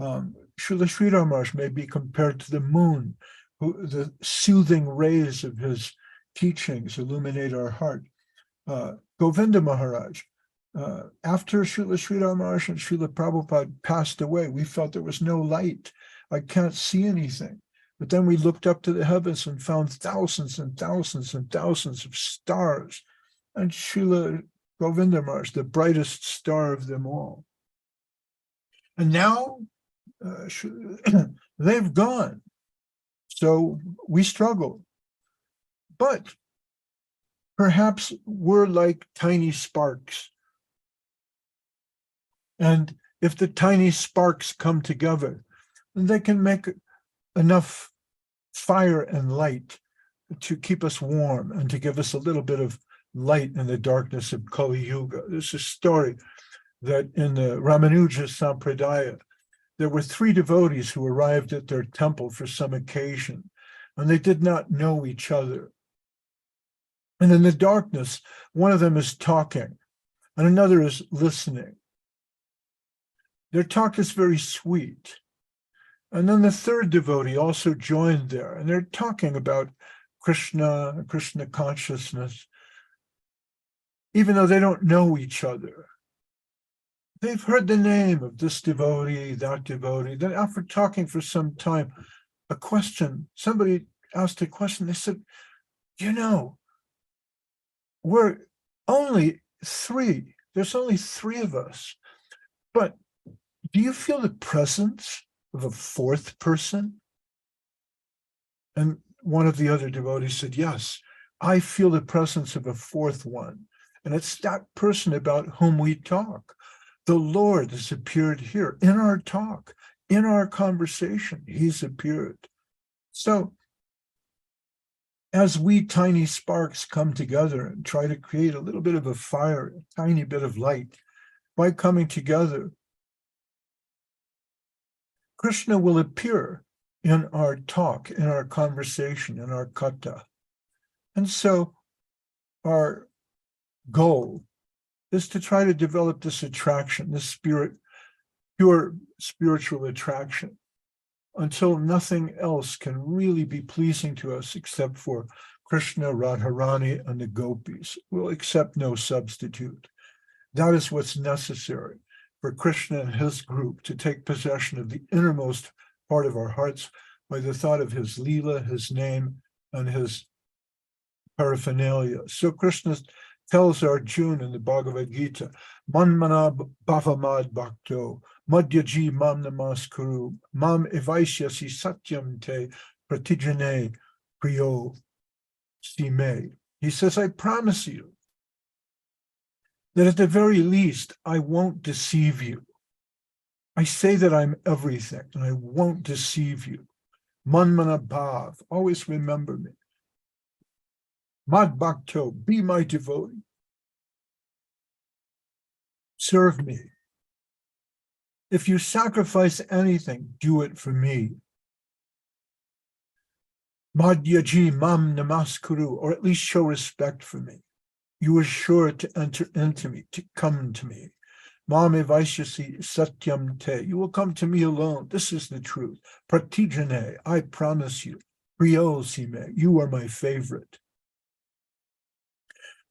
Srila Sridhar Maharaj may be compared to the moon, the soothing rays of his teachings illuminate our heart. Govinda Maharaj, after Srila Sridhar Maharaj and Srila Prabhupada passed away, we felt there was no light. I can't see anything. But then we looked up to the heavens and found thousands and thousands and thousands of stars. And Srila Govinda Maharaj, the brightest star of them all. And now they've gone. So we struggle. But perhaps we're like tiny sparks. And if the tiny sparks come together, they can make enough fire and light to keep us warm and to give us a little bit of light in the darkness of Kali Yuga. There's a story that in the Ramanuja Sampradaya, there were 3 devotees who arrived at their temple for some occasion, and they did not know each other. And in the darkness, one of them is talking, and another is listening. Their talk is very sweet. And then the 3rd devotee also joined there, and they're talking about Krishna, Krishna consciousness, even though they don't know each other. They've heard the name of this devotee, that devotee. Then after talking for some time, somebody asked a question. They said, we're only 3. There's only 3 of us. But do you feel the presence of a 4th person? And one of the other devotees said, yes, I feel the presence of a 4th one. And it's that person about whom we talk. The Lord has appeared here in our talk, in our conversation. He's appeared. So as we tiny sparks come together and try to create a little bit of a fire, a tiny bit of light, by coming together, Krishna will appear in our talk, in our conversation, in our katha. And so our goal is to try to develop this attraction, this pure spiritual attraction, until nothing else can really be pleasing to us except for Krishna, Radharani, and the gopis. We'll accept no substitute. That is what's necessary for Krishna and his group to take possession of the innermost part of our hearts by the thought of his Leela, his name, and his paraphernalia. So Krishna tells Arjuna in the Bhagavad Gita, Manmana bhavamad bhakto, madhyaji mam namaskuru, mam evaishyasi satyam te pratijane priyo sime. He says, I promise you that at the very least, I won't deceive you. I say that I'm everything, and I won't deceive you. Manmana bhav, always remember me. Mad bhakto, be my devotee. Serve me. If you sacrifice anything, do it for me. Madhyaji mam namaskuru, or at least show respect for me. You are sure to enter into me, to come to me. Mame vaishyasi satyam te. You will come to me alone. This is the truth. Pratijane, I promise you. Priyo sime, you are my favorite.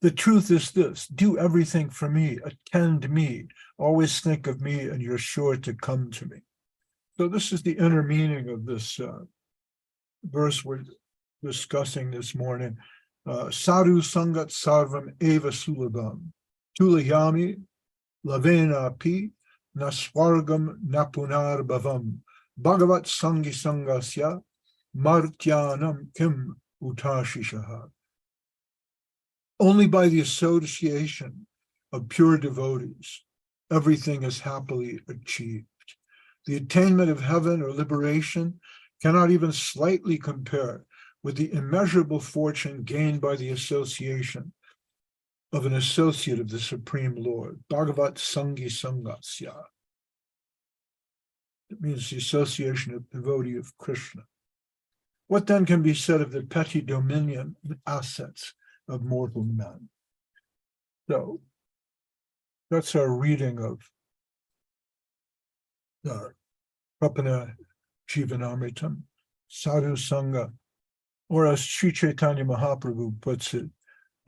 The truth is this, do everything for me, attend me, always think of me, and you're sure to come to me. So this is the inner meaning of this verse we're discussing this morning. Sadhu sangat sarvam eva sulabham, tulayami lavena api naswargam napunar bhavam, bhagavat sangi sangasya martyanam kim utashishaha. Only by the association of pure devotees, everything is happily achieved. The attainment of heaven or liberation cannot even slightly compare with the immeasurable fortune gained by the association of an associate of the Supreme Lord. Bhagavat Sangi Sangasya. It means the association of devotee of Krishna. What then can be said of the petty dominion and assets of mortal men? So that's our reading of the Prapanna Jivanamritam, Sadhu Sangha, or as Sri Chaitanya Mahaprabhu puts it,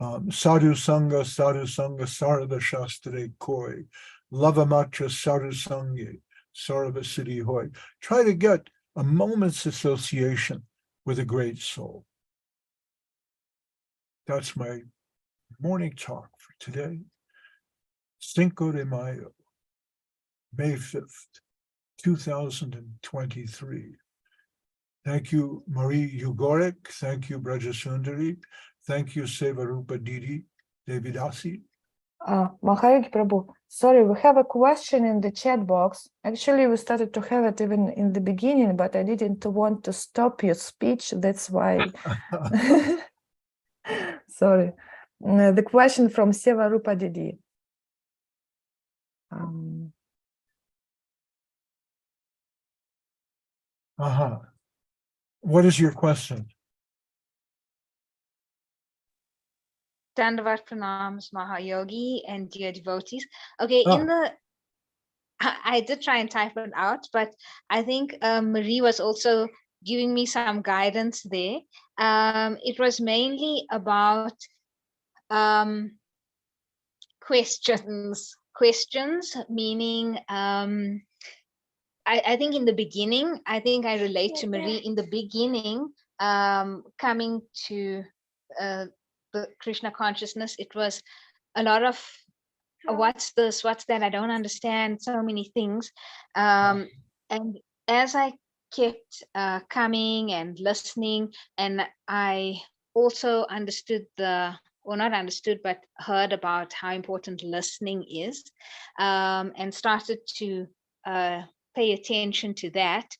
Sadhu Sangha, Sarva Shastre Koi, Lavamatra Sadhu Sangye, Sarva Siddhi Hoy. Try to get a moment's association with a great soul. That's my morning talk for today. Cinco de Mayo, May 5th, 2023. Thank you, Marie Ugorek. Thank you, Brajasundari. Thank you, Sevarupa Didi, Devidasi. Mahayogi Prabhu, sorry, we have a question in the chat box. Actually, we started to have it even in the beginning, but I didn't want to stop your speech. That's why. Sorry. The question from Sevarupa Didi. What is your question? Dandavat pranams, Mahayogi, and dear devotees. Okay, in the I did try and type it out, but I think Marie was also giving me some guidance there. It was mainly about questions, meaning I think in the beginning, I think I relate to Marie in the beginning, coming to the Krishna consciousness. It was a lot of what's this, what's that, I don't understand, so many things. And as I kept coming and listening, and I also understood not understood, but heard about how important listening is, and started to pay attention to that.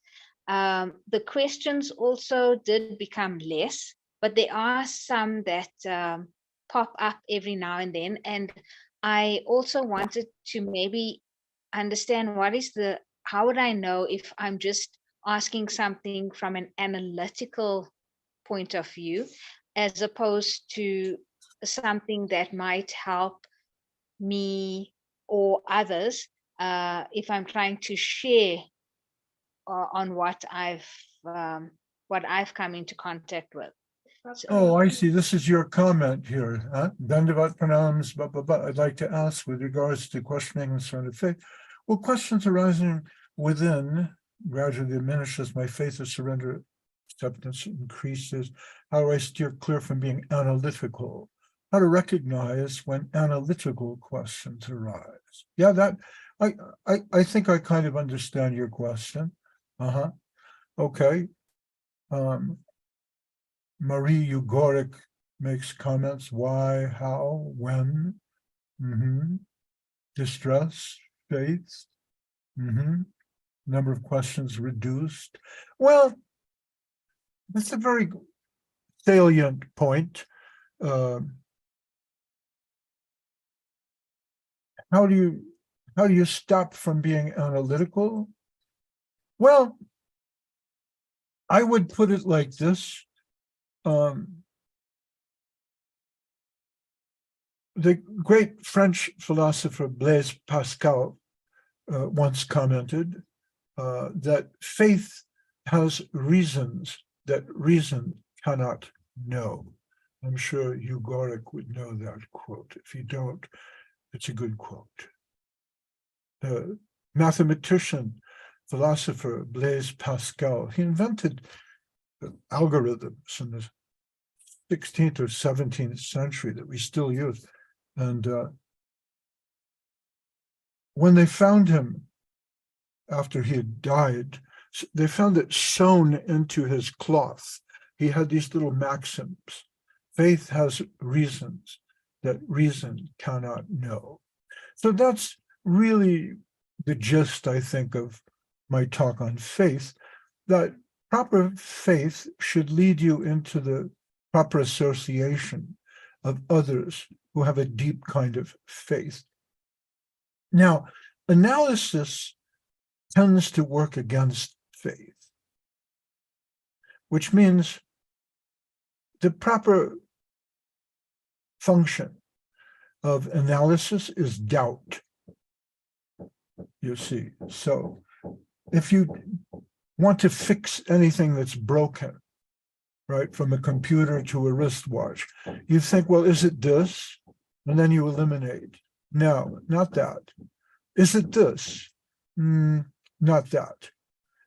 The questions also did become less, but there are some that pop up every now and then. And I also wanted to maybe understand how would I know if I'm just asking something from an analytical point of view, as opposed to something that might help me or others, if I'm trying to share on what I've come into contact with. Oh, I see. This is your comment here. Huh? Dandavat pranams, blah, blah, blah. I'd like to ask with regards to questioning and sort of faith. Well, questions arising within gradually diminishes my faith of surrender, acceptance increases. How do I steer clear from being analytical? How to recognize when analytical questions arise. Yeah, that I think I kind of understand your question. Uh-huh. Okay. Marie Ugoric makes comments, why, how, when, distress, faith, number of questions reduced. Well, that's a very salient point. How do you stop from being analytical? Well, I would put it like this. The great French philosopher Blaise Pascal once commented that faith has reasons that reason cannot know. I'm sure Ugoric would know that quote. If you don't, it's a good quote. Mathematician, philosopher Blaise Pascal, he invented algorithms in the 16th or 17th century that we still use. And when they found him after he had died, they found it sewn into his cloth. He had these little maxims. Faith has reasons that reason cannot know. So that's really the gist, I think, of my talk on faith, that proper faith should lead you into the proper association of others who have a deep kind of faith. Now, analysis tends to work against faith, which means the proper function of analysis is doubt, you see. So if you want to fix anything that's broken, right, from a computer to a wristwatch, you think, well, is it this? And then you eliminate. No, not that. Is it this? Not that.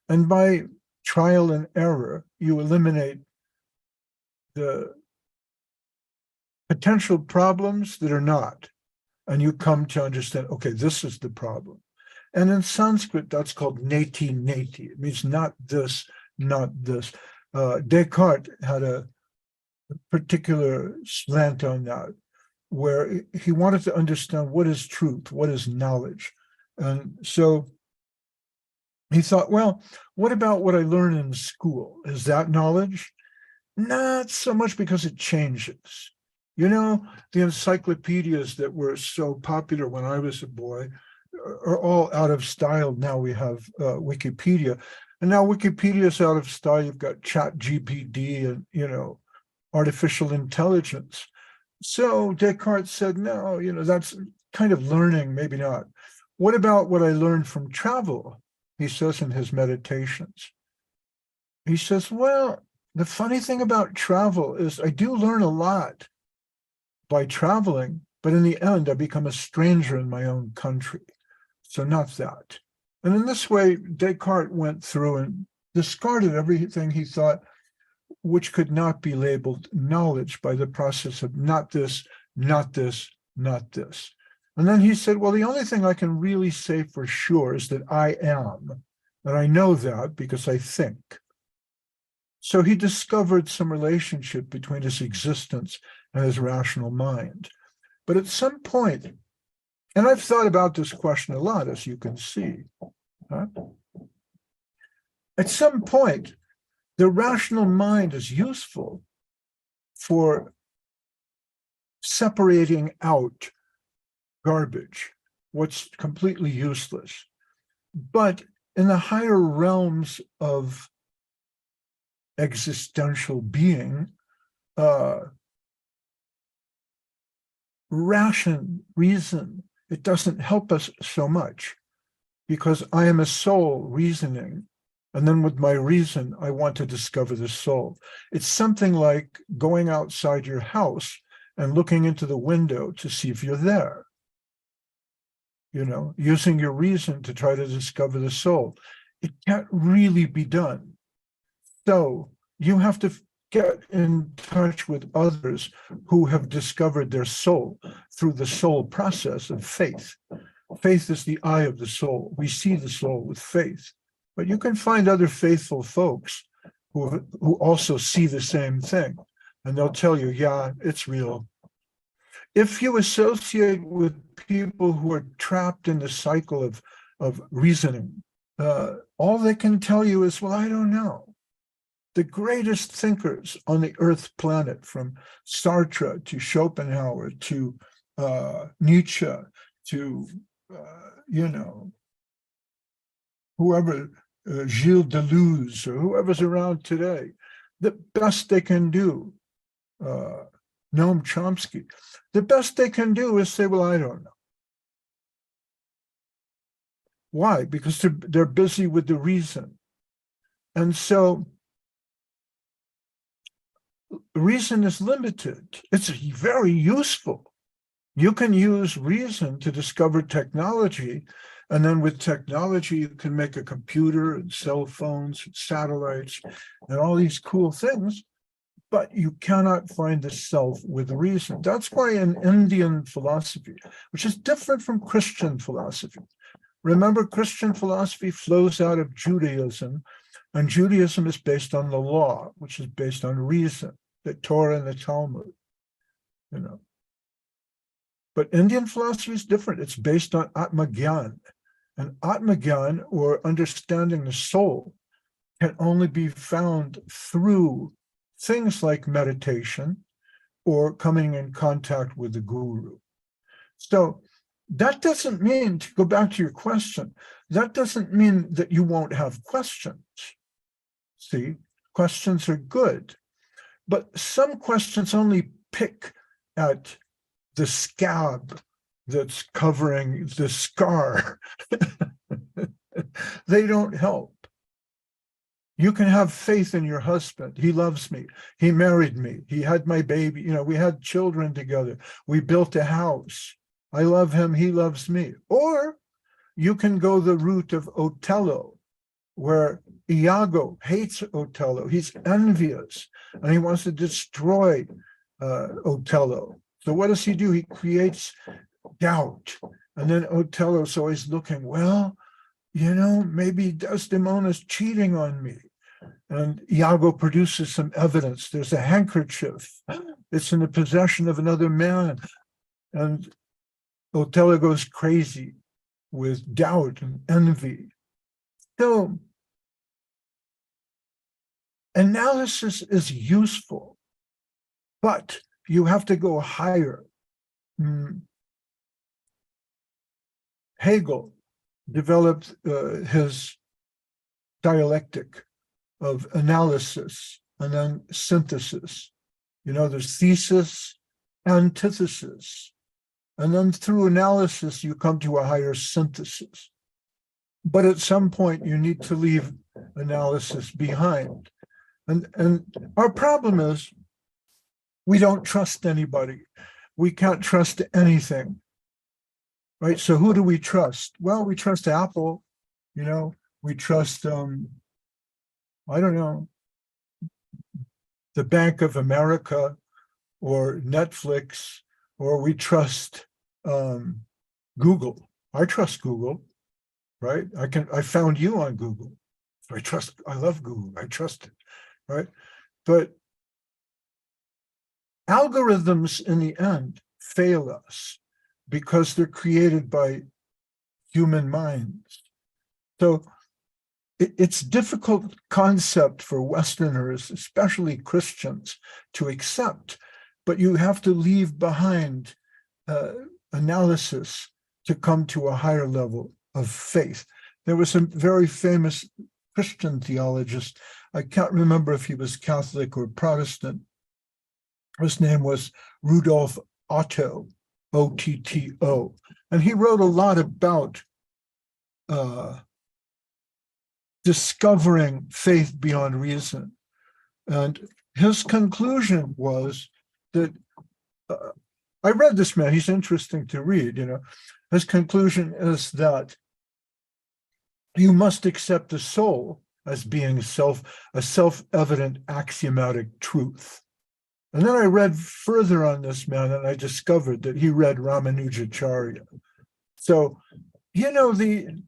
And by trial and error, you eliminate the potential problems that are not. And you come to understand, okay, this is the problem. And in Sanskrit, that's called neti neti. It means not this, not this. Descartes had a particular slant on that, where he wanted to understand what is truth, what is knowledge. And so he thought, well, what about what I learn in school? Is that knowledge? Not so much, because it changes. You know, the encyclopedias that were so popular when I was a boy are all out of style. Now we have Wikipedia. And now Wikipedia is out of style. You've got ChatGPT and, you know, artificial intelligence. So Descartes said, no, you know, that's kind of learning, maybe not. What about what I learned from travel? He says in his meditations. He says, well, the funny thing about travel is I do learn a lot by traveling, but in the end, I become a stranger in my own country. So not that. And in this way, Descartes went through and discarded everything he thought which could not be labeled knowledge by the process of not this, not this, not this. And then he said, well, the only thing I can really say for sure is that I am. And I know that because I think. So he discovered some relationship between his existence and his rational mind. But at some point, and I've thought about this question a lot, as you can see, at some point, the rational mind is useful for separating out garbage, what's completely useless. But in the higher realms of existential being, reason, it doesn't help us so much, because I am a soul reasoning And then with my reason, I want to discover the soul. It's something like going outside your house and looking into the window to see if you're there. You know, using your reason to try to discover the soul. It can't really be done. So you have to get in touch with others who have discovered their soul through the soul process of faith. Faith is the eye of the soul. We see the soul with faith. But you can find other faithful folks who also see the same thing. And they'll tell you, yeah, it's real. If you associate with people who are trapped in the cycle of reasoning, all they can tell you is, well, I don't know. The greatest thinkers on the Earth planet, from Sartre to Schopenhauer to Nietzsche to, whoever, Gilles Deleuze or whoever's around today, the best they can do, Noam Chomsky, the best they can do is say, well, I don't know. Why? Because they're busy with the reason. And so reason is limited. It's very useful. You can use reason to discover technology, and then with technology, you can make a computer and cell phones and satellites and all these cool things, but you cannot find the self with reason. That's why in Indian philosophy, which is different from Christian philosophy, remember, Christian philosophy flows out of Judaism, and Judaism is based on the law, which is based on reason, the Torah and the Talmud, But Indian philosophy is different. It's based on Atmagyan. And Atmagyan, or understanding the soul, can only be found through things like meditation or coming in contact with the guru. So that doesn't mean, to go back to your question, that doesn't mean that you won't have questions. See, questions are good, but some questions only pick at the scab that's covering the scar. They don't help. You can have faith in your husband. He loves me. He married me. He had my baby. We had children together. We built a house. I love him. He loves me. Or you can go the route of Othello, where Iago hates Othello. He's envious, and he wants to destroy Othello. So what does he do? He creates doubt. And then Othello's always looking, well, maybe Desdemona's cheating on me. And Iago produces some evidence. There's a handkerchief. It's in the possession of another man. And Othello goes crazy with doubt and envy. So analysis is useful, but you have to go higher. Hegel developed his dialectic of analysis and then synthesis. There's thesis, antithesis, and then through analysis, you come to a higher synthesis. But at some point, you need to leave analysis behind. And our problem is we don't trust anybody. We can't trust anything. Right? So who do we trust? Well, we trust Apple, we trust, I don't know, the Bank of America or Netflix, or we trust Google. I trust Google, right? I found you on Google. So I love Google. I trust it, right? But algorithms in the end fail us because they're created by human minds. So it's difficult concept for Westerners, especially Christians, to accept, but you have to leave behind analysis to come to a higher level of faith. There was a very famous Christian theologist, I can't remember if he was Catholic or Protestant. His name was Rudolf Otto, O-T-T-O. And he wrote a lot about discovering faith beyond reason. And his conclusion was that, I read this man, he's interesting to read, his conclusion is that you must accept the soul as being a self-evident axiomatic truth. And then I read further on this man and I discovered that he read Ramanujacharya. So, the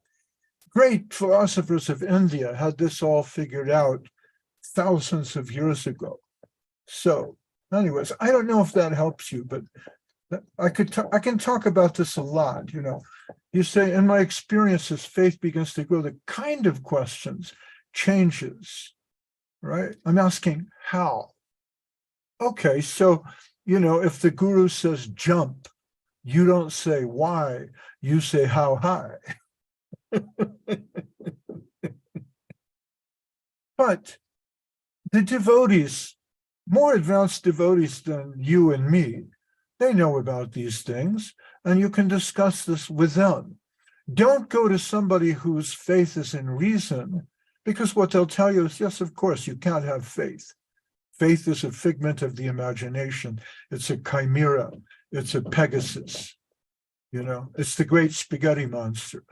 great philosophers of India had this all figured out thousands of years ago. So anyways, I don't know if that helps you, but I can talk about this a lot. You say, in my experience, as faith begins to grow, the kind of questions changes, right? I'm asking how. Okay, so, if the guru says jump, you don't say why, you say how high. But the devotees, more advanced devotees than you and me, they know about these things, and you can discuss this with them. Don't go to somebody whose faith is in reason, because what they'll tell you is, yes, of course, you can't have faith. Faith is a figment of the imagination. It's a chimera. It's a Pegasus. It's the great spaghetti monster.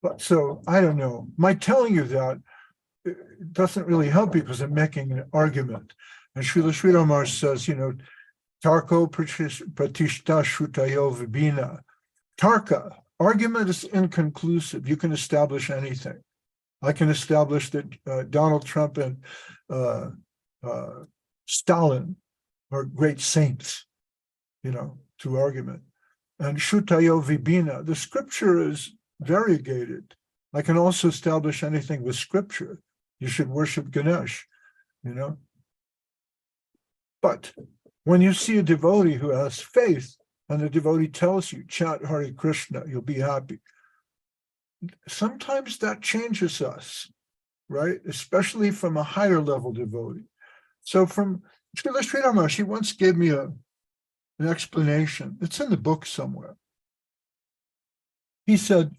But so, I don't know. My telling you that doesn't really help you because I'm making an argument. And Srila Sri Maharaj says, Tarko pratishta shrutayo vibhina. Tarka, argument is inconclusive. You can establish anything. I can establish that Donald Trump and Stalin are great saints, through argument. And shrutayo vibhina, the scripture is variegated. I can also establish anything with scripture. You should worship Ganesh, But when you see a devotee who has faith and the devotee tells you, chant Hare Krishna, you'll be happy. Sometimes that changes us, right? Especially from a higher level devotee. So from Srila Sri Maharaj, he once gave me an explanation. It's in the book somewhere. He said,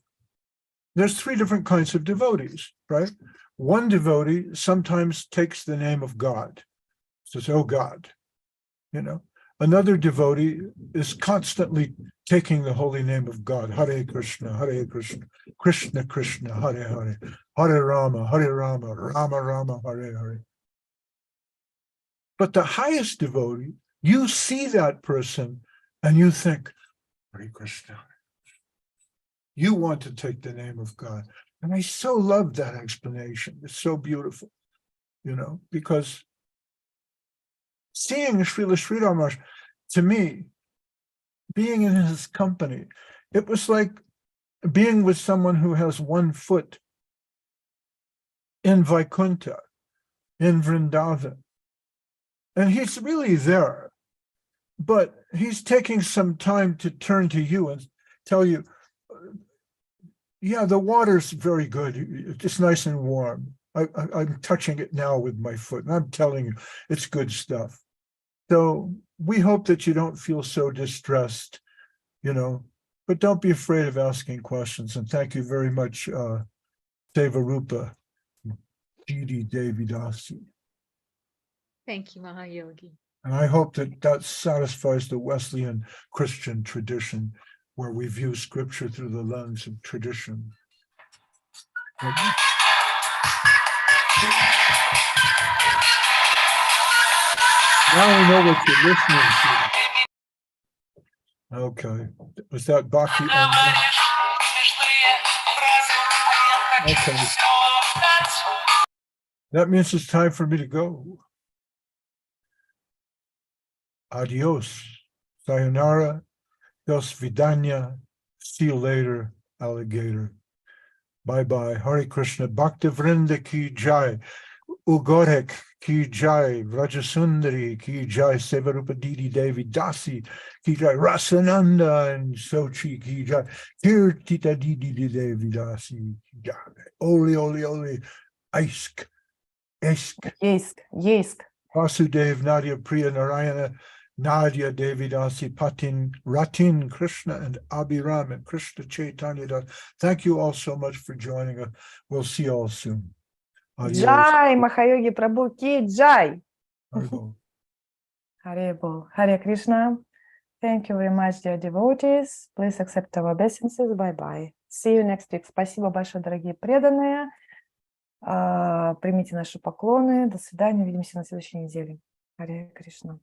there's three different kinds of devotees, right? One devotee sometimes takes the name of God, says, oh God, Another devotee is constantly taking the holy name of God, Hare Krishna, Krishna Krishna, Hare Hare, Hare Rama, Rama Rama, Hare Hare. But the highest devotee, you see that person and you think, Hare Krishna. You want to take the name of God. And I so love that explanation. It's so beautiful, because seeing Srila Sri Maharaj, to me, being in his company, it was like being with someone who has one foot in Vaikuntha, in Vrindavan. And he's really there, but he's taking some time to turn to you and tell you, yeah, the water's very good. It's nice and warm. I'm touching it now with my foot, and I'm telling you, it's good stuff. So we hope that you don't feel so distressed, but don't be afraid of asking questions. And thank you very much, Devarupa G.D. Devidasi. Thank you, Mahayogi. And I hope that satisfies the Wesleyan Christian tradition, where we view scripture through the lens of tradition. Now we know what you're listening to. Okay. Was that Bhakti? Okay. That means it's time for me to go. Adios. Sayonara. Dos vidanya. See you later, alligator. Bye-bye. Hare Krishna. Bhakti Vrinda ki jai. Ugorek ki jai. Vrajasundari ki jai. Sevarupa Didi Devi Dasi ki jai. Rasananda and Sochi ki jai. Kirtita Didi Devi Dasi ki jai. Oli, oli, oli. Aisk. Esk. Yisk. Vasudev, Nadia Priya, Narayana, Nadia Devidasi Patin Ratin Krishna and Abhiram and Krishna Chaitanya Das. Thank you all so much for joining us. We'll see you all soon. Adios. Jai Mahayogi Prabhu ki Jai. Haribol. Hare Bol. Hare Krishna. Thank you very much, dear devotees. Please accept our obeisances. Bye-bye. See you next week. Спасибо большое, дорогие преданные. Примите наши поклоны. До свидания. Увидимся на следующей неделе. Харе Кришна.